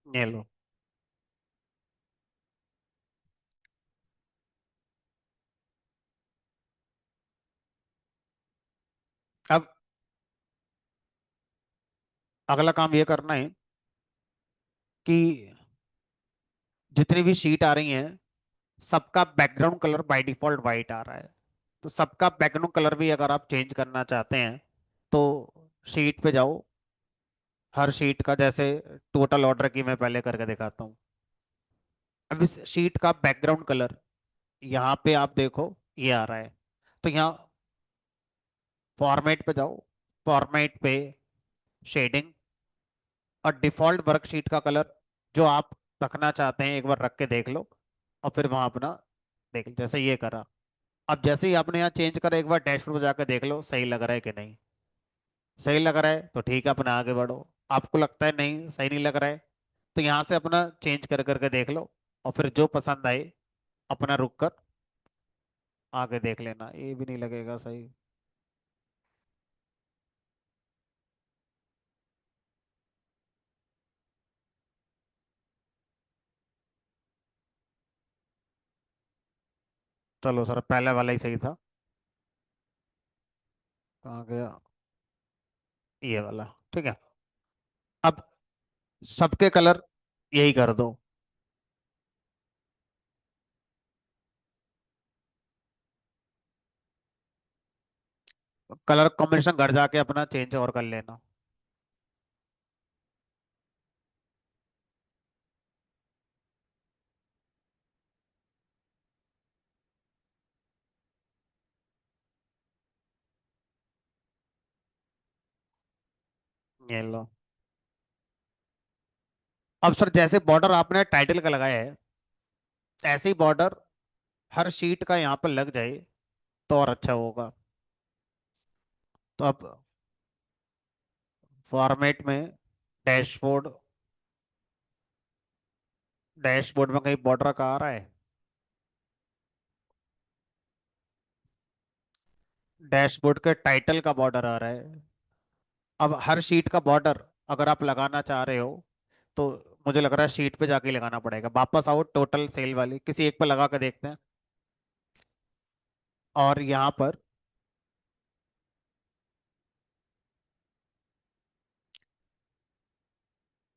ये लो। अब अगला काम ये करना है कि जितनी भी शीट आ रही हैं सबका background colour by default white आ रहा है। तो सबका बैकग्राउंड कलर भी अगर आप चेंज करना चाहते हैं तो शीट पे जाओ। हर शीट का जैसे टोटल ऑर्डर की मैं पहले करके दिखाता हूँ। अब इस शीट का बैकग्राउंड कलर यहाँ पे आप देखो ये आ रहा है। तो यहाँ फॉर्मेट पे जाओ, फॉर्मेट पे शेडिंग, और डिफॉल्ट वर्कशीट का कलर जो आप रखना चाहते हैं एक बार रख के देख लो, और फिर वहां अपना देख जैसे ये करा। अब जैसे ही आपने यहाँ चेंज करा, एक बार डैशबोर्ड जाकर देख लो सही लग रहा है कि नहीं। सही लग रहा है तो ठीक है, अपना आगे बढ़ो। आपको लगता है नहीं सही नहीं लग रहा है, तो यहाँ से अपना चेंज कर करके देख लो, और फिर जो पसंद आए अपना रुक कर आगे देख लेना। ये भी नहीं लगेगा सही। चलो सर, पहले वाला ही सही था। कहाँ गया? ये वाला। ठीक है। अब सबके कलर यही कर दो। कलर कॉम्बिनेशन घर जाके अपना चेंज और कर लेना। ये लो। अब सर जैसे बॉर्डर आपने टाइटल का लगाया है, ऐसे ही बॉर्डर हर शीट का यहाँ पर लग जाए तो और अच्छा होगा। तो अब फॉर्मेट में डैशबोर्ड, डैशबोर्ड में कहीं बॉर्डर का आ रहा है? डैशबोर्ड के टाइटल का बॉर्डर आ रहा है। अब हर शीट का बॉर्डर अगर आप लगाना चाह रहे हो, तो मुझे लग रहा है शीट पे जाके ही लगाना पड़ेगा। वापस आओ, टोटल सेल वाली किसी एक पे लगा कर देखते हैं। और यहाँ पर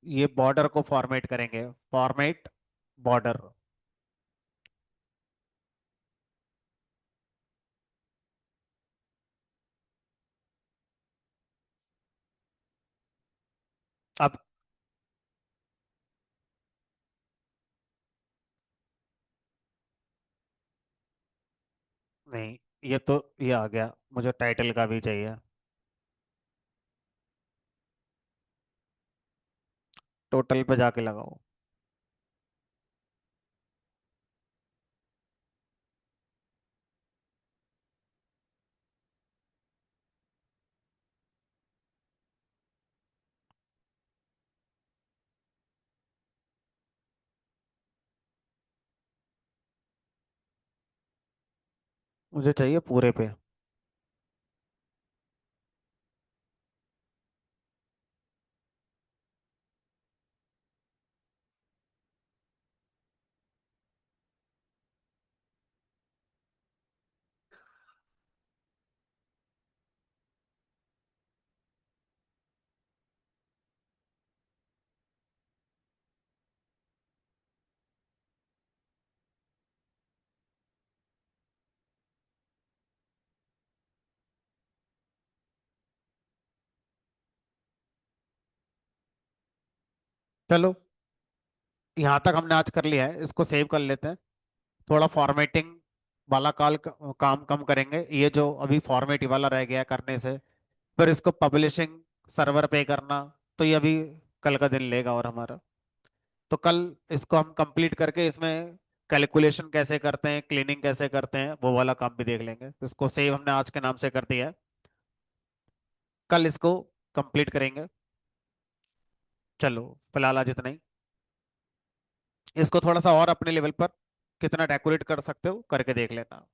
ये बॉर्डर को फॉर्मेट करेंगे। Format border. अब नहीं, ये तो ये आ गया, मुझे टाइटल का भी चाहिए। टोटल पे जाके लगाओ। मुझे चाहिए पूरे पे। चलो, यहाँ तक हमने आज कर लिया है, इसको सेव कर लेते हैं। थोड़ा फॉर्मेटिंग वाला काम कम करेंगे, ये जो अभी फॉर्मेट वाला रह गया है करने से। फिर इसको पब्लिशिंग सर्वर पे करना, तो ये अभी कल का दिन लेगा और हमारा। तो कल इसको हम कंप्लीट करके इसमें कैलकुलेशन कैसे करते हैं, क्लीनिंग कैसे करते हैं, वो वाला काम भी देख लेंगे। तो इसको सेव हमने आज के नाम से कर दिया है, कल इसको कंप्लीट करेंगे। चलो, फिलहाल आज इतना ही। इसको थोड़ा सा और अपने लेवल पर कितना डेकोरेट कर सकते हो करके देख लेना।